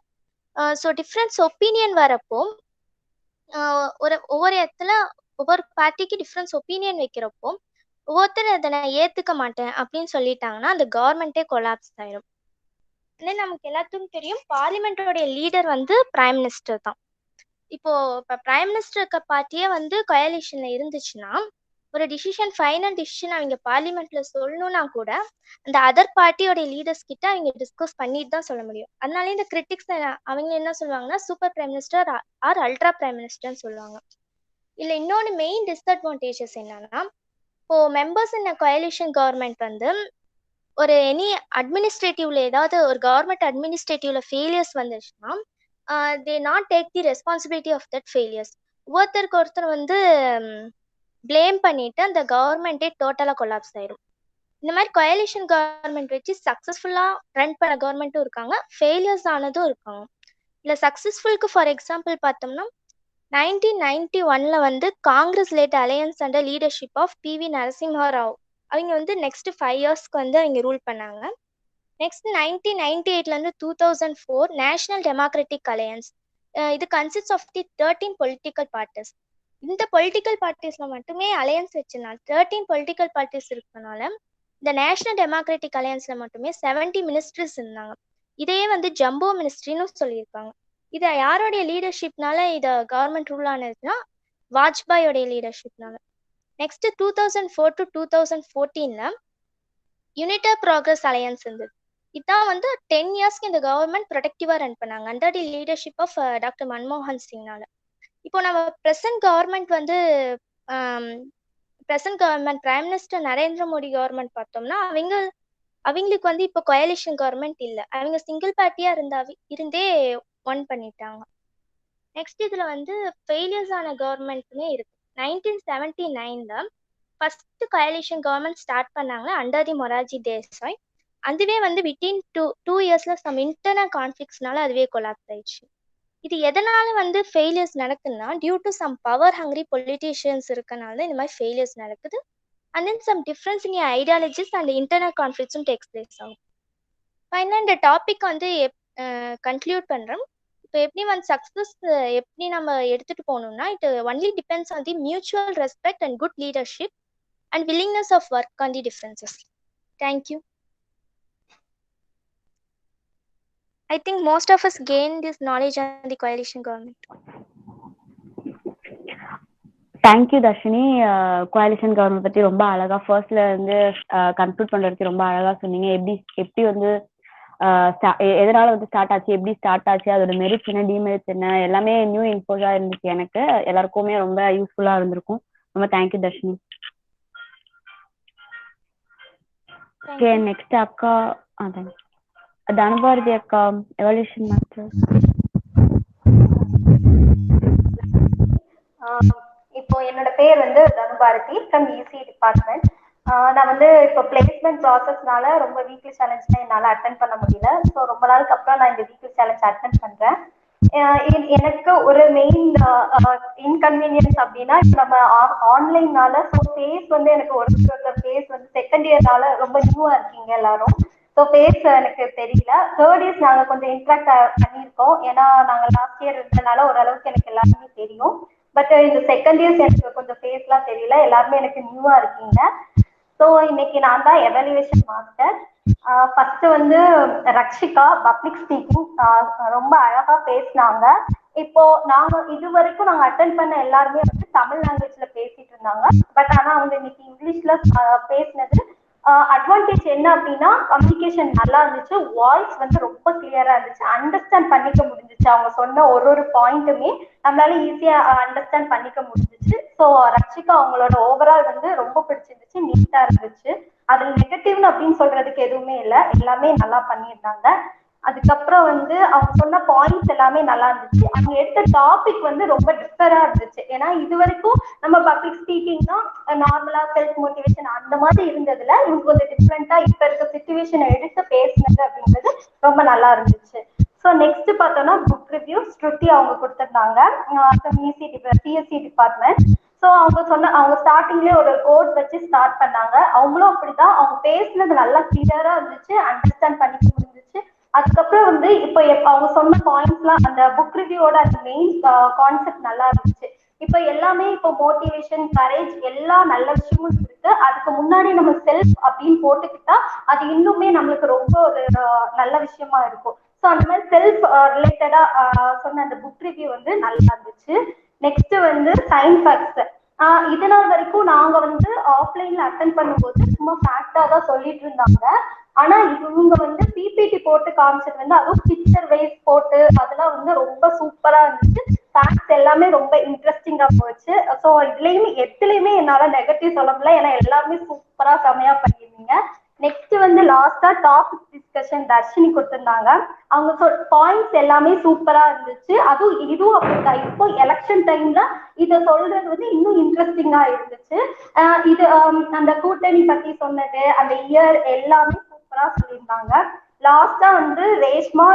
ஸோ டிஃப்ரெண்ட்ஸ் ஒப்பீனியன் வரப்போ ஒவ்வொரு இடத்துல ஒவ்வொரு பார்ட்டிக்கு டிஃப்ரெண்ட்ஸ் ஒப்பீனியன் வைக்கிறப்போ ஒவ்வொருத்தர் அதை நான் ஏற்றுக்க மாட்டேன் அப்படின்னு சொல்லிட்டாங்கன்னா அந்த கவர்மெண்ட்டே கொலாப்ஸ் ஆயிடும். தென் நமக்கு எல்லாத்துக்கும் தெரியும் பார்லிமெண்ட்டோடைய லீடர் வந்து பிரைம் மினிஸ்டர் தான். இப்போ பிரைம் மினிஸ்டர் இருக்க பார்ட்டியே வந்து கோயலிஷன்ல இருந்துச்சுன்னா ஒரு ஃபைனல் டிசிஷன் அவங்க பார்லிமெண்ட்ல சொல்லணும்னா கூட அந்த அதர் பார்ட்டியோட லீடர்ஸ் கிட்ட அவங்க டிஸ்கஸ் பண்ணிட்டு தான் சொல்ல முடியும். அதனால இந்த கிரிட்டிக்ஸ் அவங்க என்ன சொல்லுவாங்கன்னா super prime minister or ultra prime மினிஸ்டர்னு சொல்லுவாங்க. இல்லை இன்னொன்று மெயின் டிஸ்அட்வான்டேஜஸ் என்னன்னா, இப்போ மெம்பர்ஸ் இன் கோயலிஷன் கவர்மெண்ட் வந்து ஒரு எனி அட்மினிஸ்ட்ரேட்டிவ்ல ஏதாவது ஒரு கவர்மெண்ட் அட்மினிஸ்ட்ரேட்டிவ்ல ஃபெயிலியர்ஸ் வந்துச்சுன்னா they not take the responsibility of that failures. ஒருத்தருக்கு ஒருத்தர் வந்து பிளேம் பண்ணிட்டு அந்த கவர்மெண்ட்டே டோட்டலாக கொலாப்ஸ் ஆயிரும். இந்த மாதிரி கோயலிஷன் கவர்மெண்ட் வச்சு சக்ஸஸ்ஃபுல்லாக ரன் பண்ண கவர்மெண்ட்டும் இருக்காங்க, ஃபெயிலியர்ஸ் ஆனதும் இருக்காங்க. இல்லை சக்ஸஸ்ஃபுல்க்கு ஃபார் எக்ஸாம்பிள் பார்த்தோம்னா 1991 வந்து Congress led alliance under leadership of PV Narasimha Rao அவங்க வந்து நெக்ஸ்ட் 5 இயர்ஸ்க்கு வந்து அவங்க ரூல் பண்ணாங்க. நெக்ஸ்ட் 1998 2004 நேஷனல் டெமோக்ராட்டிக் அலையன்ஸ், இது consist of the 13 political parties. இந்த பொலிட்டிக்கல் பார்ட்டிஸ்ல மட்டுமே அலையன்ஸ் வச்சனால 13 பொலிட்டிக்கல் பார்ட்டிஸ் இருக்கனால இந்த நேஷனல் டெமோக்ராட்டிக் அலையன்ஸ்ல மட்டுமே 70 மினிஸ்ட்ரிஸ் இருந்தாங்க. இதையே வந்து ஜம்போ மினிஸ்ட்ரின்னு சொல்லியிருக்காங்க. இதை யாரோடைய லீடர்ஷிப்னால இதை கவர்மெண்ட் ரூல் ஆனதுன்னா வாஜ்பாயோடைய லீடர்ஷிப்னால. Next 2004 to 2014 united progress alliance இருந்தது. இதான் வந்து 10 இயர்ஸ்க்கு இந்த கவர்மெண்ட் ப்ரொடக்டிவா ரன் பண்ணாங்க under the leadership of doctor மன்மோகன் சிங்னால. இப்போ நம்ம பிரசன்ட் கவர்மெண்ட் வந்து present government prime minister Narendra Modi government பார்த்தோம்னா அவங்களுக்கு வந்து இப்போ கோயலிஷன் கவர்மெண்ட் இல்லை, அவங்க சிங்கிள் பார்ட்டியா இருந்தே ஒன் பண்ணிட்டாங்க. நெக்ஸ்ட் இதுல வந்து ஃபெயிலியர்ஸ் ஆன கவர்மெண்ட்டுமே இருக்கு. 1979 ஃபர்ஸ்ட் கோயலிஷன் கவர்மெண்ட் ஸ்டார்ட் பண்ணாங்க அண்டர் தி மொரார்ஜி தேசாய். அதுவே வந்து வித்தின் டூ இயர்ஸ்ல சம் இன்டர்னல் கான்ஃபிளிக்ஸ்னால அதுவே கொலாப்ஸ் ஆயிடுச்சு. இது எதனால வந்து ஃபெயிலியர்ஸ் நடக்குதுன்னா due to some power hungry politicians இருக்கனால இந்த மாதிரி ஃபெயிலியர்ஸ் நடக்குது. And then some difference in ideologies and internal கான்ஃபிளிக்ஸும் டேக்ஸ் பிளேஸ் ஆகும். ஃபைனலாக இந்த டாபிக் வந்து கன்க்ளூட் பண்ணுறோம். இப்போ எப்படி வந்து சக்ஸஸ் எப்படி நம்ம எடுத்துகிட்டு போகணும்னா it only depends on the mutual respect and good leadership and willingness of work on the differences. Thank you. I think most of us gained this knowledge on the coalition government. Thank you Dharshini. Coalition government பற்றி ரொம்ப அழகா ஃபர்ஸ்ட்ல இருந்து கன்க்ளூட் பண்ணுறதுக்கு ரொம்ப அழகா சொன்னீங்க. எப்படி வந்து எதனால வந்து ஸ்டார்ட் ஆச்சு, எப்படி ஸ்டார்ட் ஆச்சு, அதோட மெரிட்ஸ் என்ன, டிமெரிட்ஸ் என்ன, எல்லாமே நியூ இன்ஃபோஸா இருந்துச்சு. எனக்கு எல்லாருக்குமே ரொம்ப யூஸ்ஃபுல்லா இருந்திருக்கும். ரொம்ப தேங்க்யூ தர்ஷினி. ஓகே, நெக்ஸ்ட் அக்கா தனுபாரதி அக்கா, எவல்யூஷன் மாஸ்டர். இப்போ என்னோட பேர் வந்து தனுபாரதி ஃப்ரம் இசி டிபார்ட்மெண்ட். நான் வந்து இப்போ பிளேஸ்மெண்ட் ப்ராசஸ்னால ரொம்ப வீக்லி சேலஞ்ச்லாம் என்னால் அட்டன் பண்ண முடியல. ஸோ ரொம்ப நாளுக்கு அப்புறம் நான் இந்த வீக்லி சேலஞ்ச் அட்டன் பண்ணுறேன். எனக்கு ஒரு மெயின் இன்கன்வீனியன்ஸ் அப்படின்னா நம்ம ஆன்லைன்னால ஸோ ஃபேஸ் வந்து எனக்கு ஒரு ஃபேஸ் வந்து செகண்ட் இயர்னால ரொம்ப நியூவாக இருக்கீங்க எல்லாரும். ஸோ ஃபேஸ் எனக்கு தெரியல. தேர்ட் இயர்ஸ் நாங்கள் கொஞ்சம் இன்ட்ராக்ட் பண்ணியிருக்கோம், ஏன்னா நாங்கள் லாஸ்ட் இயர் இருந்ததுனால ஓரளவுக்கு எனக்கு எல்லாருமே தெரியும். பட் இந்த செகண்ட் இயர்ஸ் எனக்கு கொஞ்சம் ஃபேஸ்லாம் தெரியல, எல்லாருமே எனக்கு நியூவாக இருக்கீங்க. ஸோ இன்னைக்கு நான் தான் எவாலுவேஷன் மாஸ்டர். ஃபர்ஸ்ட் வந்து ரக்ஷிகா பப்ளிக் ஸ்பீக்கிங் ரொம்ப அழகா பேசினாங்க. இப்போ இது வரைக்கும் நாங்க அட்டென்ட் பண்ண எல்லாருமே வந்து தமிழ் லாங்குவேஜ்ல பேசிட்டு இருந்தாங்க. பட் ஆனா அவங்க இன்னைக்கு இங்கிலீஷ்ல பேசினது அட்வான்டேஜ் என்ன அப்படின்னா கம்யூனிகேஷன் நல்லா இருந்துச்சு, வாய்ஸ் வந்து ரொம்ப கிளியரா இருந்துச்சு, அண்டர்ஸ்டாண்ட் பண்ணிக்க முடிஞ்சிச்சு. அவங்க சொன்ன ஒரு பாயிண்ட்டுமே நம்மளால ஈஸியா அண்டர்ஸ்டாண்ட் பண்ணிக்க முடிஞ்சிச்சு. ஸோ ரக்ஷிகா அவங்களோட ஓவரால் வந்து ரொம்ப பிடிச்சிருந்துச்சு, நீட்டா இருந்துச்சு. அதுல நெகட்டிவ்னு அப்படின்னு சொல்றதுக்கு எதுவுமே இல்லை, எல்லாமே நல்லா பண்ணியிருந்தாங்க. அதுக்கப்புறம் வந்து அவங்க சொன்ன பாயிண்ட்ஸ் எல்லாமே நல்லா இருந்துச்சு. அவங்க எடுத்த டாபிக் வந்து ரொம்ப டிஃபரா இருந்துச்சு. ஏன்னா இது வரைக்கும் நம்ம பப்ளிக் ஸ்பீக்கிங்னா நார்மலா செல்ஃப் மோட்டிவேஷன் அந்த மாதிரி இருந்ததுல இவங்க கொஞ்சம் டிஃப்ரெண்டா இப்ப இருக்க சிச்சுவேஷனை எடுத்து பேசினது அப்படின்றது ரொம்ப நல்லா இருந்துச்சு. ஸோ நெக்ஸ்ட் பார்த்தோம்னா புக் ரிவ்யூ ஸ்ருதி அவங்க கொடுத்துருந்தாங்க, சிஎஸ்சி டிபார்ட்மெண்ட். ஸோ அவங்க ஸ்டார்டிங்லேயே ஒரு கோட் வச்சு ஸ்டார்ட் பண்ணாங்க. அவங்களும் அப்படிதான், அவங்க பேசினது நல்லா கிளியரா இருந்துச்சு, அண்டர்ஸ்டாண்ட் பண்ணிக்க முடிஞ்சிச்சு. அதுக்கப்புறம் வந்து இப்போ அவங்க சொன்ன பாயிண்ட்ஸ்லாம் அந்த புக் ரிவ்யூவோட அந்த மெயின் கான்செப்ட் நல்லா இருந்துச்சு. இப்போ இப்போ எல்லாமே இப்போ மோட்டிவேஷன், கரேஜ் எல்லா நல்ல விஷயமும் இருக்கு. அதுக்கு முன்னாடி நம்ம செல்ஃப் அப்படின்னு போட்டுக்கிட்டா அது இன்னுமே நம்மளுக்கு ரொம்ப ஒரு நல்ல விஷயமா இருக்கும். ஸோ அந்த மாதிரி செல்ஃப் ரிலேட்டடா சொன்ன அந்த புக் ரிவ்யூ வந்து நல்லா இருந்துச்சு. நெக்ஸ்ட் வந்து சயின்ஸ் ஃபேக்ட்ஸ். இது நாள் வரைக்கும் நாங்க வந்து ஆஃப்லைன்ல அட்டென்ட் பண்ணும்போது சும்மா ஃபேக்டா தான் சொல்லிட்டு இருந்தாங்க. ஆனா இவங்க வந்து பிபிடி போட்டு காமிச்சது வந்து அதுவும் பிக்சர் வைஸ் போட்டு அதெல்லாம் வந்து ரொம்ப சூப்பரா இருந்துச்சு. ஃபேக்ட்ஸ் எல்லாமே ரொம்ப இன்ட்ரெஸ்டிங்கா போச்சு. ஸோ இதுலயுமே எதுலையுமே என்னால நெகட்டிவ் சொல்ல முடியல, ஏன்னா எல்லாருமே சூப்பரா செமையா பண்ணியிருந்தீங்க. நெக்ஸ்ட் வந்து லாஸ்டா டாபிக் டிஸ்கஷன் தர்ஷினி கொடுத்திருந்தாங்க. அவங்க பாயிண்ட்ஸ் எல்லாமே சூப்பரா இருந்துச்சு. அதுவும் இதுவும் அப்படிதான், இப்போ எலெக்ஷன் டைம்ல இத சொல்றது வந்து இன்னும் இன்ட்ரெஸ்டிங்கா இருந்துச்சு. இது அந்த கூட்டணி பத்தி சொன்னது, அந்த இயர் எல்லாமே சூப்பரா சொல்லியிருந்தாங்க. லாஸ்டா வந்து ரேஷ்மா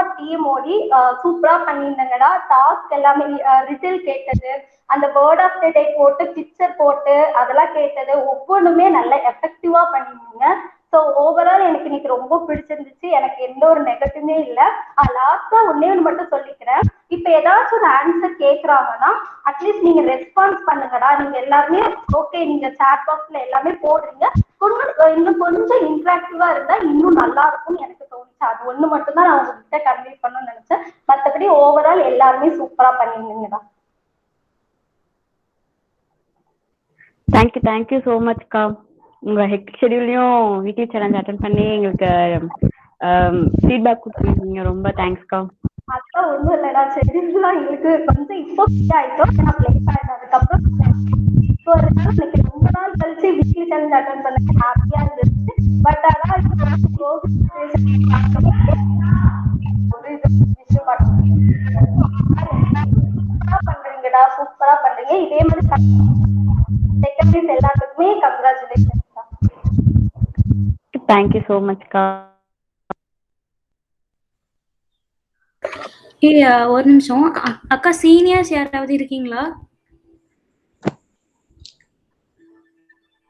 மோடி சூப்பரா பண்ணியிருந்தாங்கடா. டாஸ்க் எல்லாமே ரிட்டில் கேட்டது, அந்த வேர்ட் ஆஃப் த டே போட்டு பிக்சர் போட்டு அதெல்லாம் கேட்டது ஒவ்வொன்றுமே நல்ல எஃபெக்டிவா பண்ணியிருந்தீங்க. ஸோ ஓவரால் எனக்கு இன்னைக்கு ரொம்ப பிடிச்சிருந்துச்சு. எனக்கு எந்த ஒரு நெகட்டிவ்மே இல்லை. லாஸ்டா ஒன்னே ஒன்று மட்டும் சொல்லிக்கிறேன். இப்ப ஏதாச்சும் ஒரு ஆன்சர் கேட்கறாங்கன்னா அட்லீஸ்ட் நீங்க ரெஸ்பான்ஸ் பண்ணுங்கடா. நீங்க எல்லாருமே ஓகே, நீங்க சாட் பாக்ஸ்ல எல்லாமே போடுறீங்க, இன்னும் கொஞ்சம் இன்ட்ராக்டிவா இருந்தா இன்னும் நல்லா இருக்கும்னு எனக்கு தோணுச்சு. அது ஒண்ணு மட்டும் தான் நான் உங்ககிட்ட கன்வே பண்ணணும்னு நினைச்சேன். மற்றபடி ஓவரால் எல்லாருமே சூப்பரா பண்ணிருந்தீங்கடா. தேங்க்யூ ஸோ மச்க்கா. உங்க ஹெக்டிக் ஷெடியூல்லையும் வீக்லி சேலஞ்ச் அட்டன் பண்ணி எங்களுக்கு ஃபீட்பேக் கொடுத்துருக்கீங்க. ரொம்ப தேங்க்ஸ்க்கா. அதான் ஒண்ணும் இல்லடா, ஷெடியூல்லாம் எங்களுக்கு கொஞ்சம் இப்போ ஆயிட்டோம். நான் பிளேஸ் ஆயிட்டேன் அதுக்கப்புறம். ஸோ அதனால எனக்கு ரொம்ப நாள் கழிச்சு வீக்லி சேலஞ்ச் அட்டன் பண்ண ஹாப்பியா இருந்துச்சு. பட் அதான் ஒரு இது விஷயம் பண்றீங்கடா, சூப்பரா பண்றீங்க. இதே மாதிரி செகண்டரிஸ் எல்லாத்துக்குமே கங்க்ராச்சுலேஷன். Thank you so மச்க்கா. ஒரு நிமிஷம் அக்கா, சீனியர்ஸ் யாராவது இருக்கீங்களா?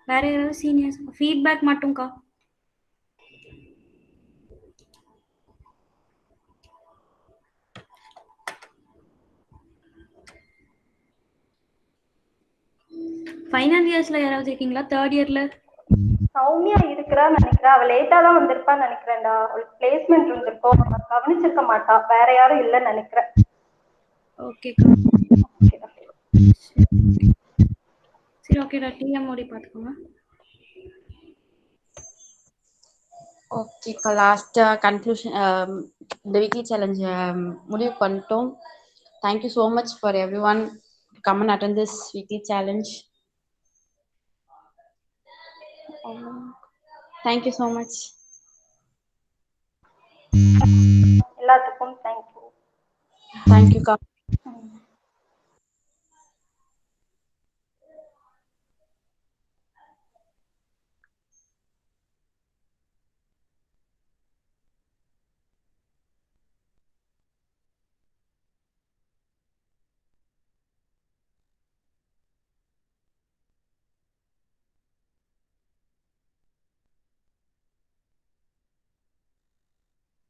வேற யாராவது சீனியர்ஸ் ஃபீட்பேக் மட்டும்க்கா. ஃபைனல் இயர்ஸ்ல யாராவது இருக்கீங்களா? தேர்ட் இயர்ல சௌமியா இருக்கிறான்னு நினைக்கிறேன். அவ லேட்டா தான் வந்திருப்பான்னு நினைக்கிறேன்டா. அவளுக்கு பிளேஸ்மெண்ட் இருந்திருக்கோம், கவனிச்சிருக்க மாட்டா. வேற யாரும் இல்லைன்னு நினைக்கிறேன். ஓகேக்கா. சரி ஓகேடா, டிஎம்ஓடி பார்த்துக்கோங்க. ஓகேக்கா, லாஸ்ட் கன்க்ளூஷன் இந்த வீக்லி சேலஞ்ச் முடிவு பண்ணிட்டோம். Thank you so much for every one to come and attend this weekly challenge. Thank you so much. எல்லாத்துக்கும் தேங்க்யூ. தேங்க்யூக்கா.